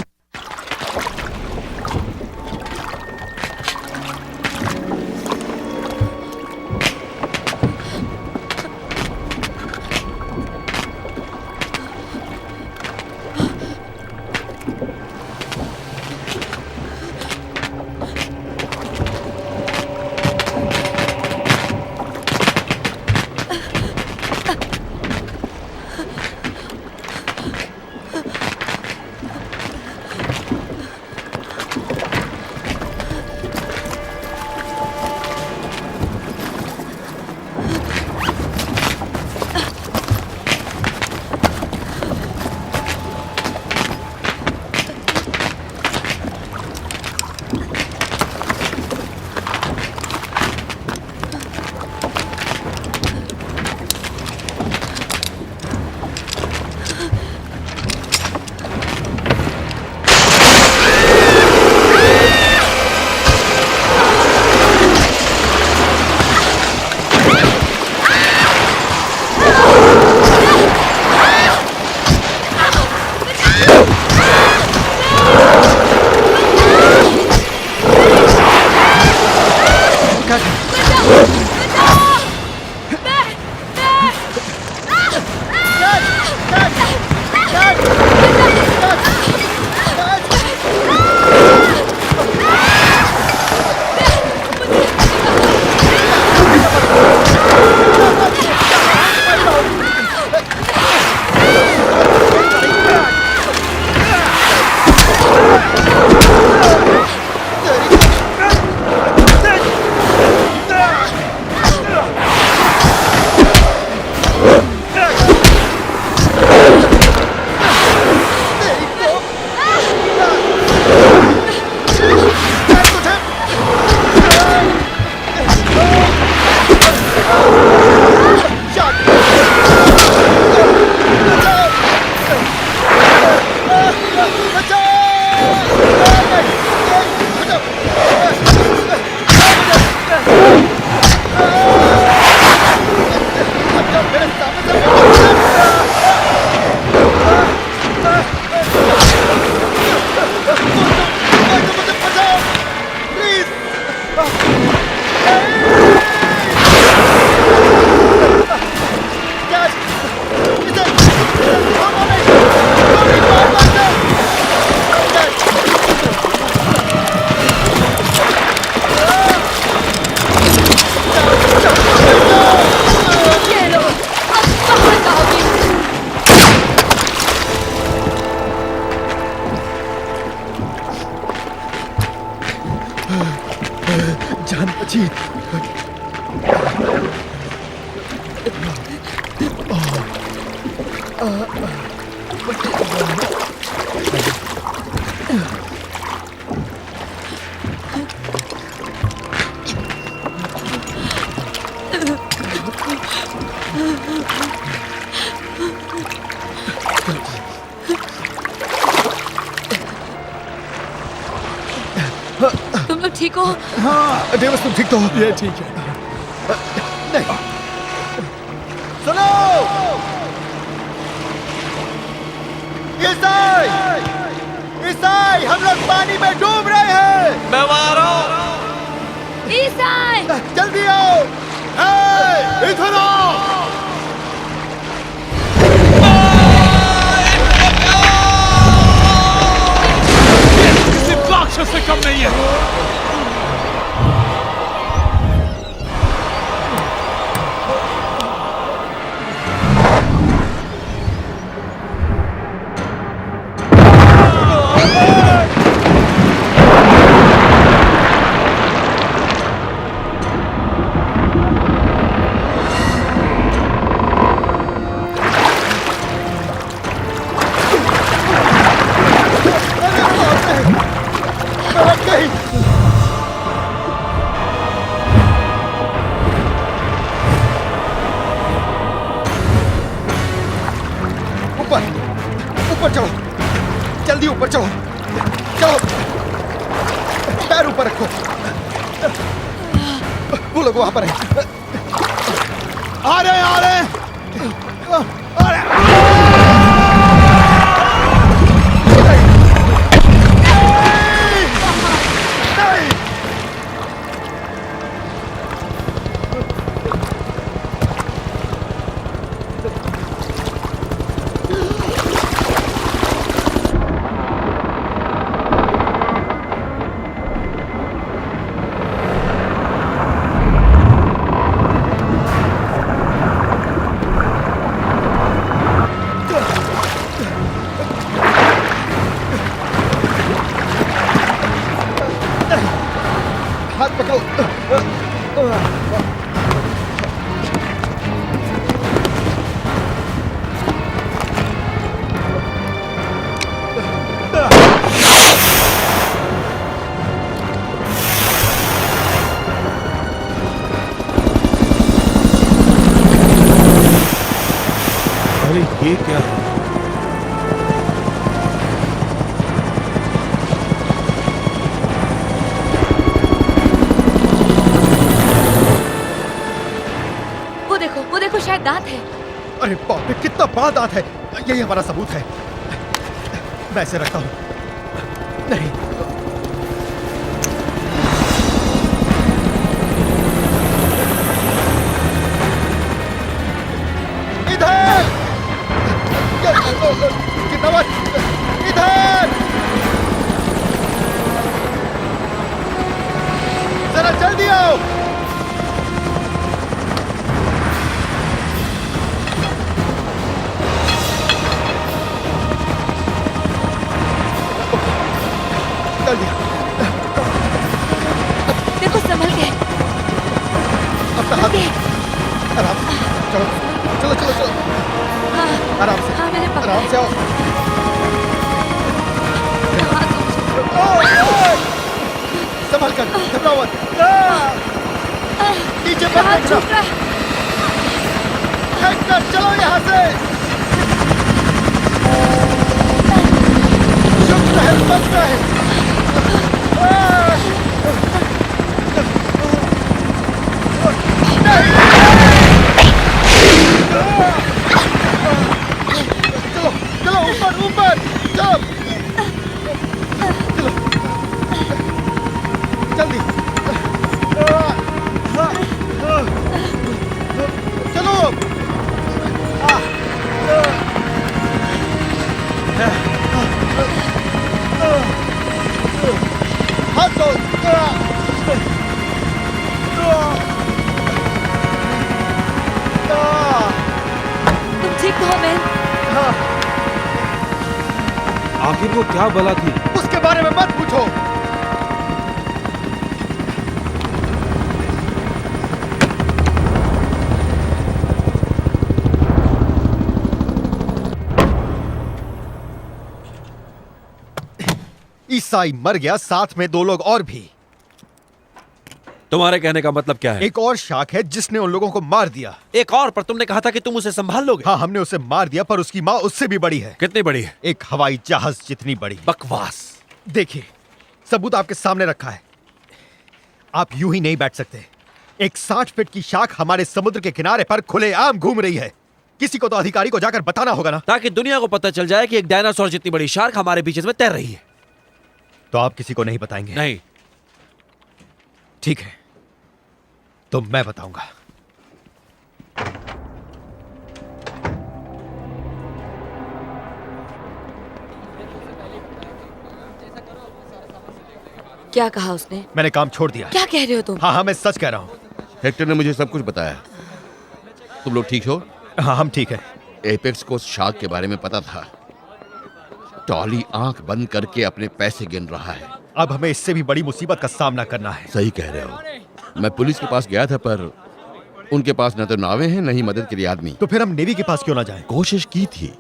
जान बची। तुम लोग ठीक हो? हाँ देवस तुम ठीक तो हो? ये ठीक है। नहीं सुनो, ईसाई ईसाई हम लोग पानी में डूब रहे हैं। मैं वहां आ रहा हूं। ईसाई जल्दी आओ। इधर आओ। किसी राक्षस से कम नहीं है। ऊपर चढ़ो, जल्दी ऊपर चढ़ो, चलो पैर ऊपर रखो। वो लोग वहां पर है। आ रहे आ रहे आ रहे। हाथ पकड़ो। अरे ये क्या है? वो देखो शायद दांत है। अरे बाप रे कितना बड़ा दांत है। यही हमारा सबूत है। मैं इसे रखता हूं। नहीं ऑफिसर जल्दी आओ। जल्दी देखो संभल के। अपना हाथ आराम से चलो चलो चलो चलो हाँ आराम से हाँ मैंने पकड़ा आराम है। से आओ। संभल कर, घबराओ मत। नीचे पर हाथ फेंकना। छूट रहा है। फेंक कर चलो यहाँ से। शुक्र है बच गए। चलो चलो ऊपर ऊपर चलो चलो जल्दी चलो हाथ दो तुम ठीक हो मैन? आखिर वो क्या बला थी? उसके बारे में मत पूछो। ईसाई मर गया, साथ में 2 लोग और भी। तुम्हारे कहने का मतलब क्या है? एक और शाख है जिसने उन लोगों को मार दिया। एक और, पर तुमने कहा था कि तुम उसे संभाल लोगे। हाँ, हमने उसे मार दिया, पर उसकी माँ उससे भी बड़ी है। कितनी बड़ी है? एक हवाई जहाज जितनी बड़ी। बकवास। देखिए, सबूत आपके सामने रखा है। आप यूं ही नहीं बैठ सकते। एक 60 फीट की शाख हमारे समुद्र के किनारे पर खुलेआम घूम रही है। किसी को तो अधिकारी को जाकर बताना होगा ना, ताकि दुनिया को पता चल जाए कि एक डायनासोर जितनी बड़ी शार्क हमारे बीच में तैर रही है। तो आप किसी को नहीं बताएंगे? नहीं। ठीक है, तो मैं बताऊंगा। क्या कहा उसने? मैंने काम छोड़ दिया। क्या कह रहे हो तुम? हाँ हाँ, मैं सच कह रहा हूँ। हेक्टर ने मुझे सब कुछ बताया। तुम लोग ठीक हो? हाँ, हम ठीक है। एपेक्स को शार्क के बारे में पता था। टॉली आंख बंद करके अपने पैसे गिन रहा है। अब हमें इससे भी बड़ी मुसीबत का सामना करना है। सही कह रहे हो। मैं पुलिस के पास गया था, पर उनके पास न तो नावें हैं न ही मदद के लिए आदमी। तो फिर हम नेवी के पास क्यों ना जाएं? कोशिश की थी,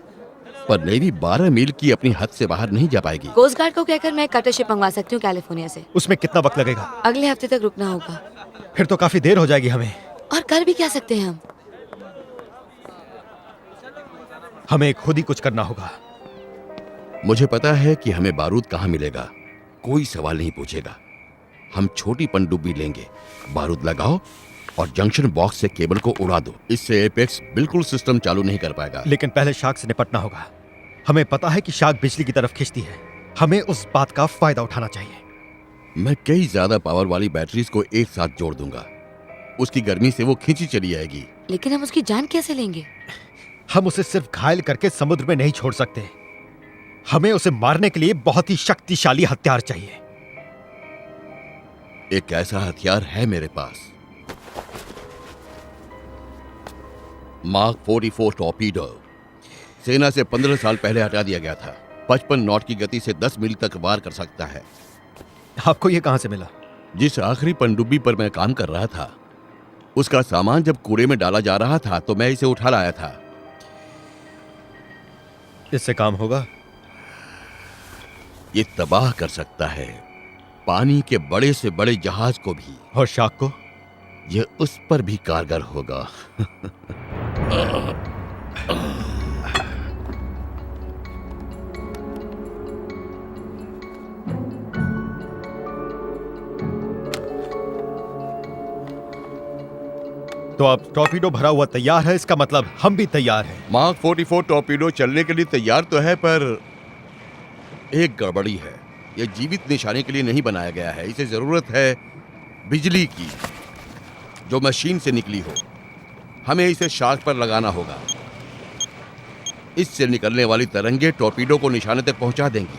पर नेवी 12 मील की अपनी हद से बाहर नहीं जा पाएगी। कोस्ट गार्ड को कहकर मैं कटर शिप मंगवा सकती हूँ कैलिफोर्निया से। उसमें कितना वक्त लगेगा? अगले हफ्ते तक रुकना होगा। फिर तो काफी देर हो जाएगी हमें। और कर भी क्या सकते हैं हम? हमें खुद ही कुछ करना होगा। मुझे पता है कि हमें बारूद कहाँ मिलेगा। कोई सवाल नहीं पूछेगा। हम छोटी पनडुब्बी लेंगे, बारूद लगाओ और जंक्शन बॉक्स से केबल को उड़ा दो। इससे एपेक्स बिल्कुल सिस्टम चालू नहीं कर पाएगा। लेकिन पहले शार्क से निपटना होगा। हमें पता है कि शार्क बिजली की तरफ खींचती है। हमें उस बात का फायदा उठाना चाहिए। मैं कई ज्यादा पावर वाली बैटरीज को एक साथ जोड़ दूंगा। उसकी गर्मी से वो खींची चली जाएगी। लेकिन हम उसकी जान कैसे लेंगे? हम उसे सिर्फ घायल करके समुद्र में नहीं छोड़ सकते। हमें उसे मारने के लिए बहुत ही शक्तिशाली हथियार चाहिए। एक ऐसा हथियार है मेरे पास। मार्क 44 टॉर्पीडो सेना से 15 साल पहले हटा दिया गया था। 55 नॉट की गति से 10 मील तक वार कर सकता है। आपको यह कहां से मिला? जिस आखिरी पनडुब्बी पर मैं काम कर रहा था, उसका सामान जब कूड़े में डाला जा रहा था तो मैं इसे उठा लाया था। इससे काम होगा? ये तबाह कर सकता है पानी के बड़े से बड़े जहाज को भी। और शार्क को? यह उस पर भी कारगर होगा। तो अब टॉर्पीडो भरा हुआ तैयार है, इसका मतलब हम भी तैयार हैं। मार्क 44 टॉर्पीडो चलने के लिए तैयार तो है, पर एक गड़बड़ी है। यह जीवित निशाने के लिए नहीं बनाया गया है। इसे जरूरत है बिजली की, जो मशीन से निकली हो। हमें इसे शार्क पर लगाना होगा। इससे निकलने वाली तरंगे टॉर्पीडो को निशाने तक पहुंचा देंगी।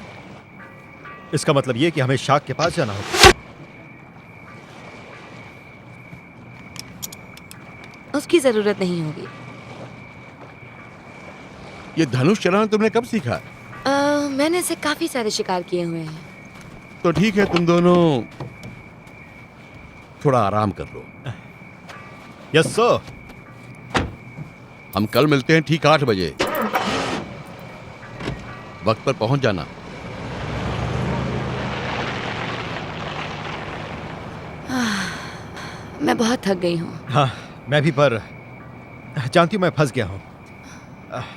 इसका मतलब यह कि हमें शार्क के पास जाना होगा। उसकी जरूरत नहीं होगी। ये धनुष चलाना तुमने कब सीखा? मैंने इसे काफी सारे शिकार किए हुए हैं। तो ठीक है, तुम दोनों थोड़ा आराम कर लो। Yes sir. हम कल मिलते हैं ठीक 8 बजे। वक्त पर पहुंच जाना। मैं बहुत थक गई हूँ। हाँ, मैं भी, पर जानती हूँ मैं फंस गया हूँ।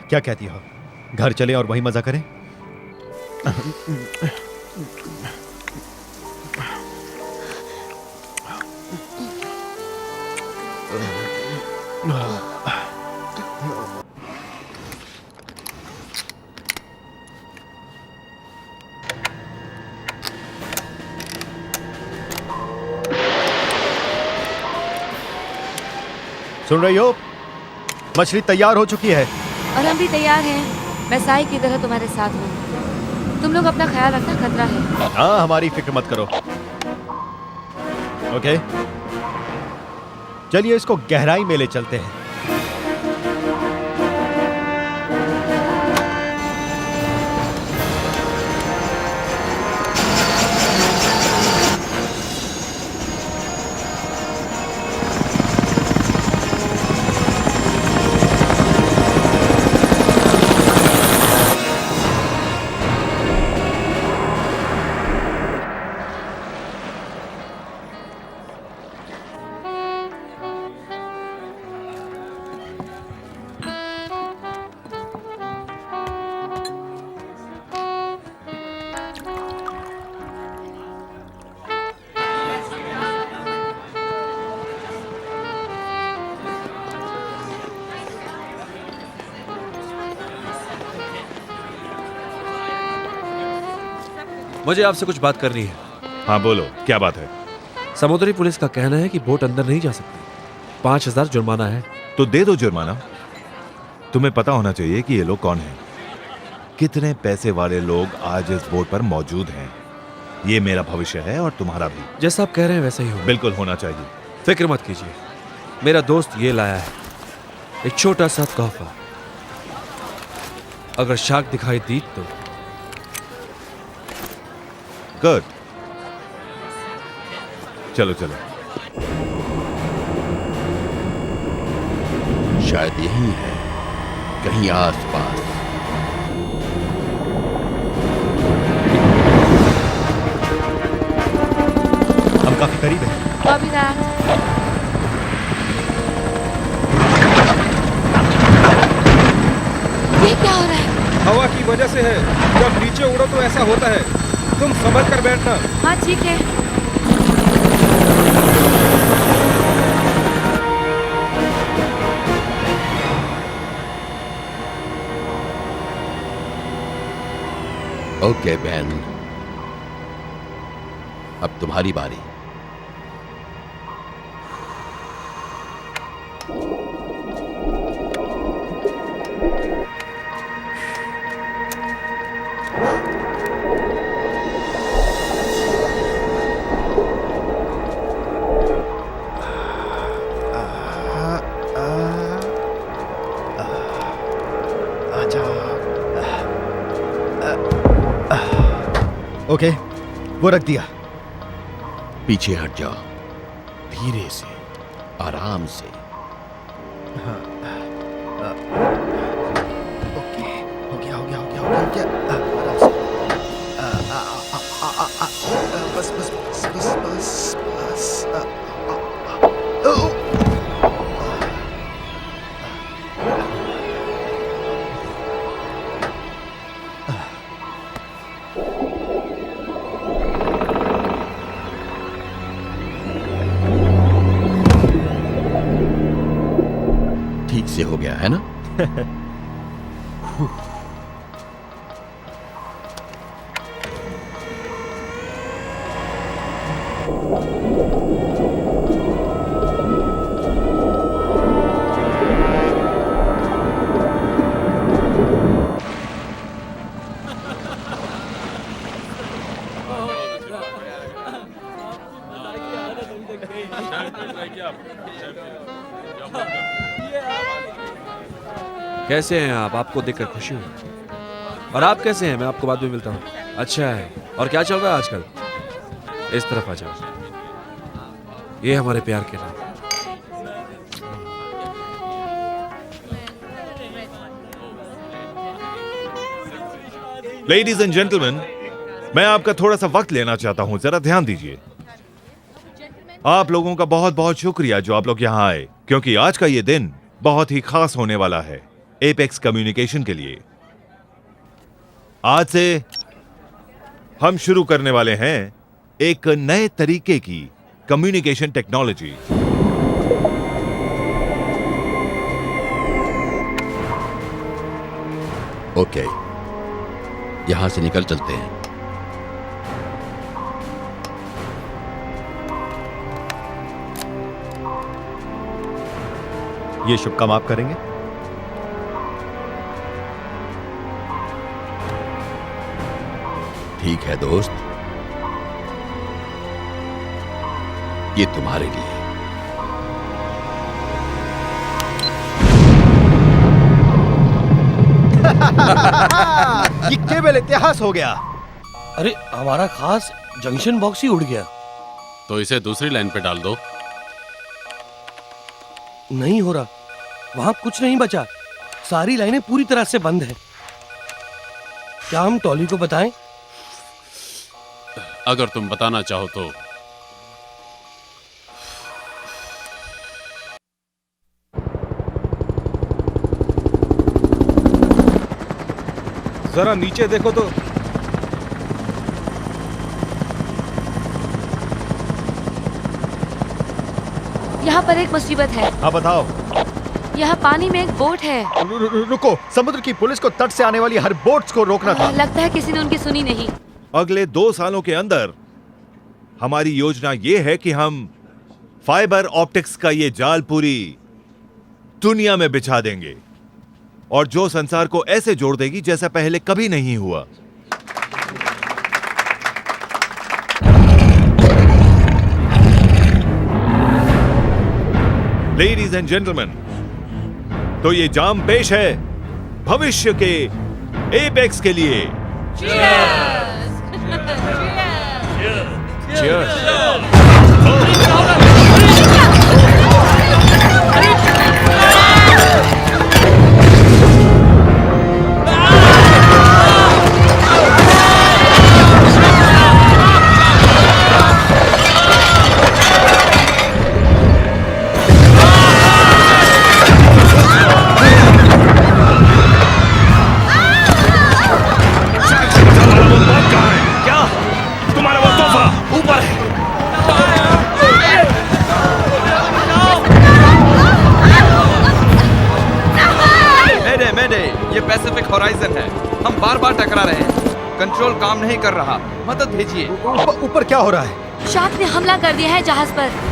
क्या कहती हो, घर चले और वहीं मजा करें? सुन रही हो? मछली तैयार हो चुकी है। और हम भी तैयार हैं। मैं साई की तरह तुम्हारे साथ हूँ। तुम लोग अपना ख्याल रखना, खतरा है। हाँ, हमारी फिक्र मत करो। ओके, चलिए इसको गहराई में ले चलते हैं। मुझे आपसे कुछ बात करनी है। हाँ बोलो, क्या बात है? समुद्री पुलिस का कहना है कि बोट अंदर नहीं जा सकती। 5000 जुर्माना है। तो दे दो जुर्माना। तुम्हें पता होना चाहिए कि ये लोग कौन हैं, कितने पैसे वाले लोग आज इस बोट पर मौजूद हैं। ये मेरा भविष्य है और तुम्हारा भी। जैसा आप कह रहे हैं वैसा ही हो। बिल्कुल होना चाहिए। फिक्र मत कीजिए, मेरा दोस्त ये लाया है, एक छोटा सा तोहफा। अगर शार्क दिखाई दी तो गुड, चलो चलो। शायद यही है, कहीं आसपास। हम काफी करीब हैं। Copy that. ये क्या हो रहा है? हवा की वजह से है। जब नीचे उड़ो तो ऐसा होता है। तुम संभल कर बैठना। हाँ ठीक है। ओके बेन, अब तुम्हारी बारी। ओके, वो रख दिया। पीछे हट जाओ, धीरे से, आराम से। ओके, हो गया हो गया हो गया हो गया। आराम से। बस बस बस बस बस बस। ठीक से हो गया है ना? कैसे हैं आप? आपको देखकर खुशी हुई। और आप कैसे हैं? मैं आपको बाद में मिलता हूँ। अच्छा है। और क्या चल रहा है आजकल? इस तरफ आ जाओ। ये हमारे प्यार के नाम। लेडीज एंड जेंटलमैन, मैं आपका थोड़ा सा वक्त लेना चाहता हूं, जरा ध्यान दीजिए। आप लोगों का बहुत बहुत शुक्रिया जो आप लोग यहां आए, क्योंकि आज का ये दिन बहुत ही खास होने वाला है एपेक्स कम्युनिकेशन के लिए। आज से हम शुरू करने वाले हैं एक नए तरीके की कम्युनिकेशन टेक्नोलॉजी। ओके, यहां से निकल चलते हैं। ये शुभ काम आप करेंगे? ठीक है दोस्त, ये तुम्हारे लिए। ये केवल इतिहास हो गया। अरे हमारा खास जंक्शन बॉक्स ही उड़ गया। तो इसे दूसरी लाइन पे डाल दो। नहीं हो रहा, वहां कुछ नहीं बचा। सारी लाइनें पूरी तरह से बंद हैं। क्या हम टॉली को बताएं? अगर तुम बताना चाहो तो। जरा नीचे देखो तो। यहाँ पर एक मुसीबत है। हाँ बताओ। यहाँ पानी में एक बोट है। रुको, समुद्र की पुलिस को तट से आने वाली हर बोट्स को रोकना था। लगता है किसी ने उनकी सुनी नहीं। अगले 2 सालों के अंदर हमारी योजना यह है कि हम फाइबर ऑप्टिक्स का ये जाल पूरी दुनिया में बिछा देंगे, और जो संसार को ऐसे जोड़ देगी जैसा पहले कभी नहीं हुआ। लेडीज एंड जेंटलमैन, तो ये जाम पेश है भविष्य के एपेक्स के लिए। ये पैसिफिक होराइजन है। हम बार बार टकरा रहे हैं। कंट्रोल काम नहीं कर रहा, मदद भेजिए। ऊपर क्या हो रहा है? शार्क ने हमला कर दिया है जहाज पर।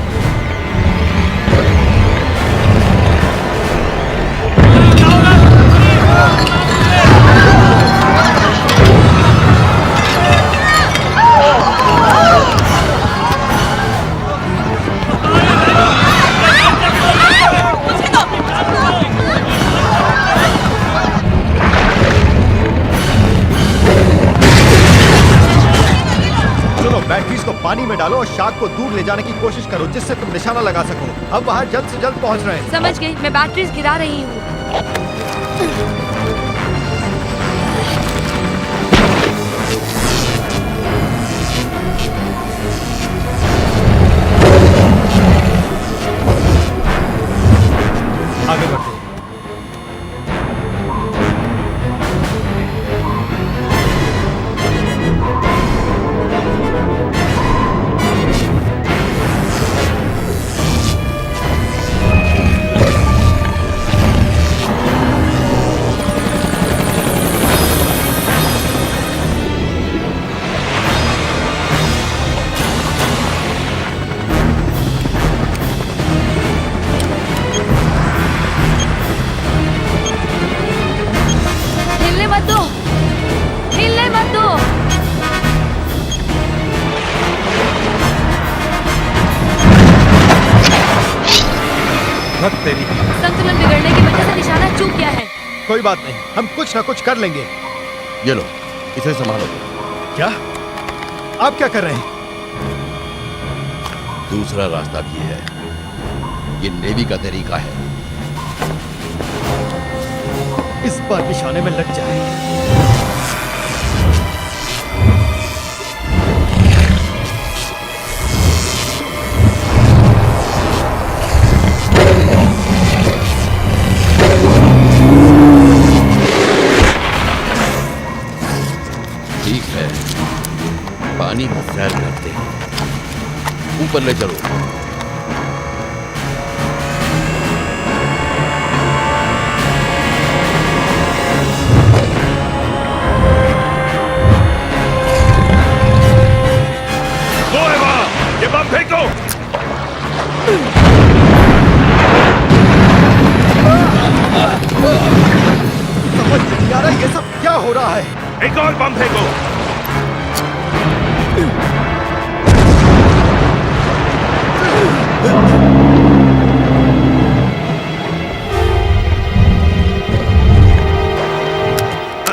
बैटरीज को पानी में डालो और शार्क को दूर ले जाने की कोशिश करो, जिससे तुम निशाना लगा सको। अब वहां जल्द से जल्द पहुंच रहे हैं। समझ गई, मैं बैटरीज गिरा रही हूँ। आगे बढ़ते। धत तेरी। संतुलन बिगड़ने की वजह से निशाना चूक गया है। कोई बात नहीं, हम कुछ ना कुछ कर लेंगे। ये लो, इसे संभालो। क्या आप क्या कर रहे हैं? दूसरा रास्ता भी है, ये नेवी का तरीका है। इस बार निशाने में लग जाए। ठीक है, पानी में सैर करते हैं। ऊपर ले चलो। ये बम फेंको। समझ नहीं आ रहा ये सब क्या हो रहा है। एक और बम फेंको।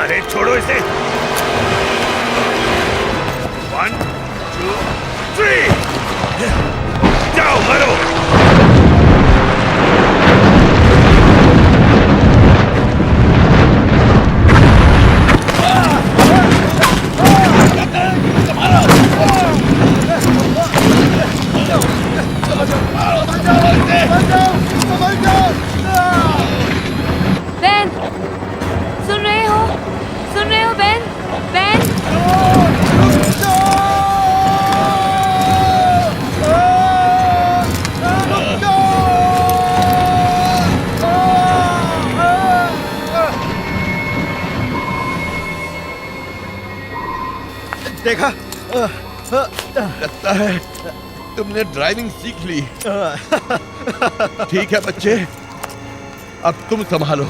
अरे छोड़ो इसे। 1 2 3 जाओ मरो। बेन, सुन रहे हो? सुन रहे हो बेन? बेन? देखा? लगता है तुमने ड्राइविंग सीख ली। ठीक है बच्चे, अब तुम संभालो।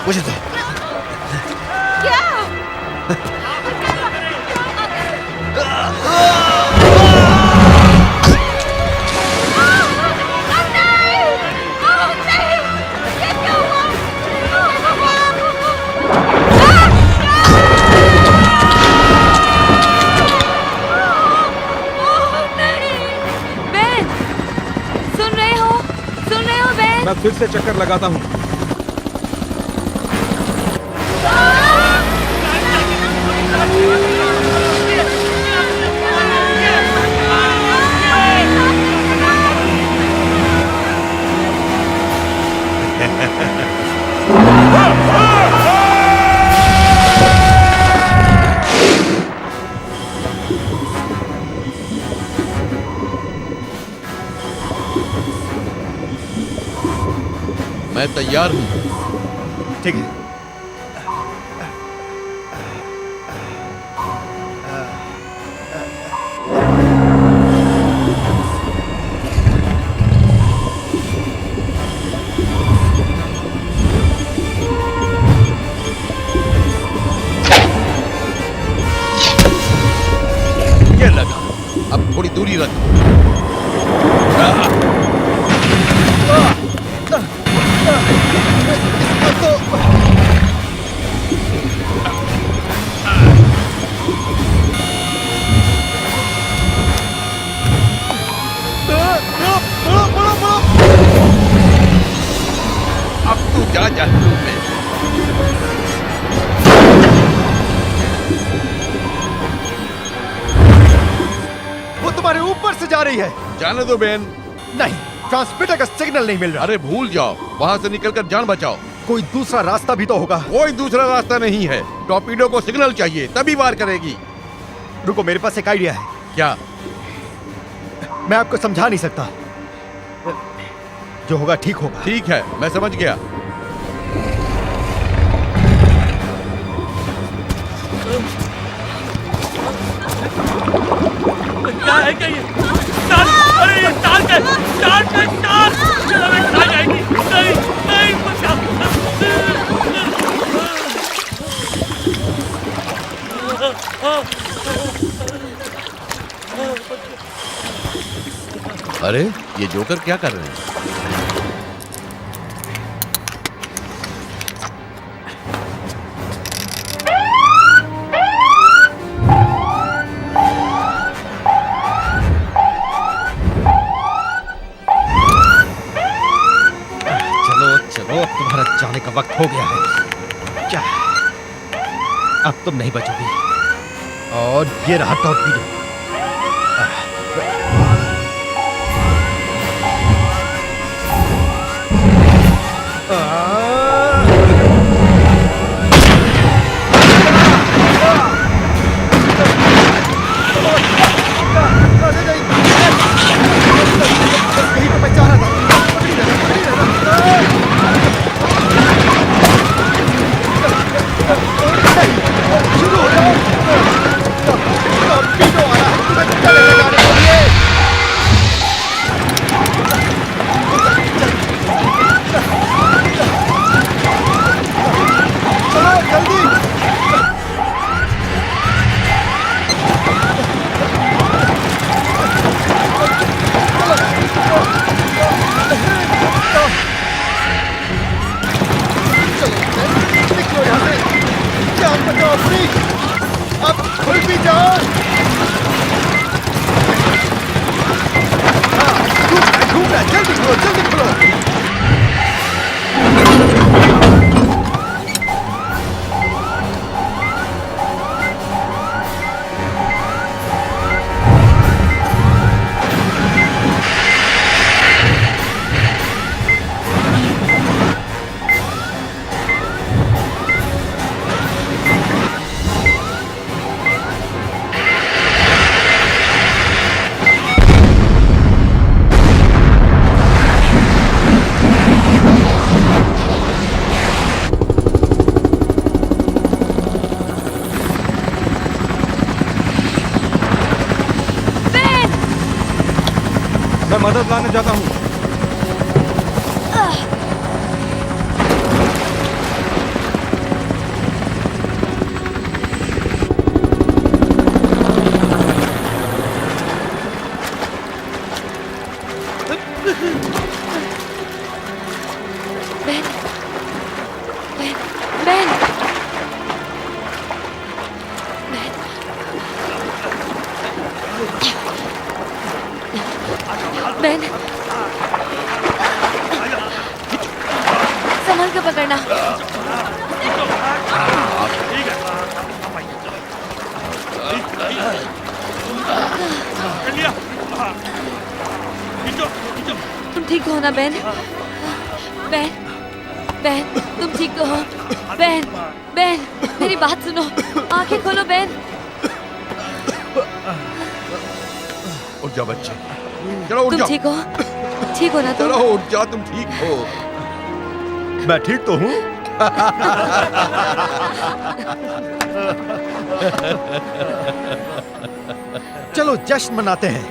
मुझे दो। बेन, सुन रहे हो? सुन रहे हो बेन? मैं फिर से चक्कर लगाता हूँ। मैं तैयार हूँ। ठीक है। ये लगा, अब थोड़ी दूरी रख। अब तू जा जहन्नुम में। वो तुम्हारे ऊपर से जा रही है। जाने दो बेन। नहीं, ट्रांसमीटर का सिग्नल नहीं मिल रहा। अरे भूल जाओ, वहाँ से निकलकर जान बचाओ। कोई दूसरा रास्ता भी तो होगा। कोई दूसरा रास्ता नहीं है। टॉर्पीडो को सिग्नल चाहिए, तभी वार करेगी। रुको, मेरे पास एक आइडिया है। क्या? मैं आपको समझा नहीं सकता। जो होगा ठीक होगा। ठीक है, मैं समझ गया। क्या है क्या ये? तार, अरे ये तार का, तार का तार, चलो मैं खा जाएगी। नहीं, नहीं बचाओ। अरे ये जोकर क्या कर रहे हैं? चलो चलो, अब तुम्हारा जाने का वक्त हो गया है। क्या? अब तुम नहीं बचोगी। और ये रहा टॉर्पीडो। मैं मदद लाने जाता हूँ। बेन, बेन, बेन, बेन, संभल के पकड़ना। तुम ठीक हो ना बेन? बेन, बेन, तुम ठीक तो हो? बेन, बेन, मेरी बात सुनो, आंखें खोलो बेन। उठ जा बच्चे, चलो उठ तुम जाओ। ठीक हो? ठीक हो ना तुम? चलो उठ जा, तुम ठीक हो। मैं ठीक तो हूँ? चलो जश्न मनाते हैं।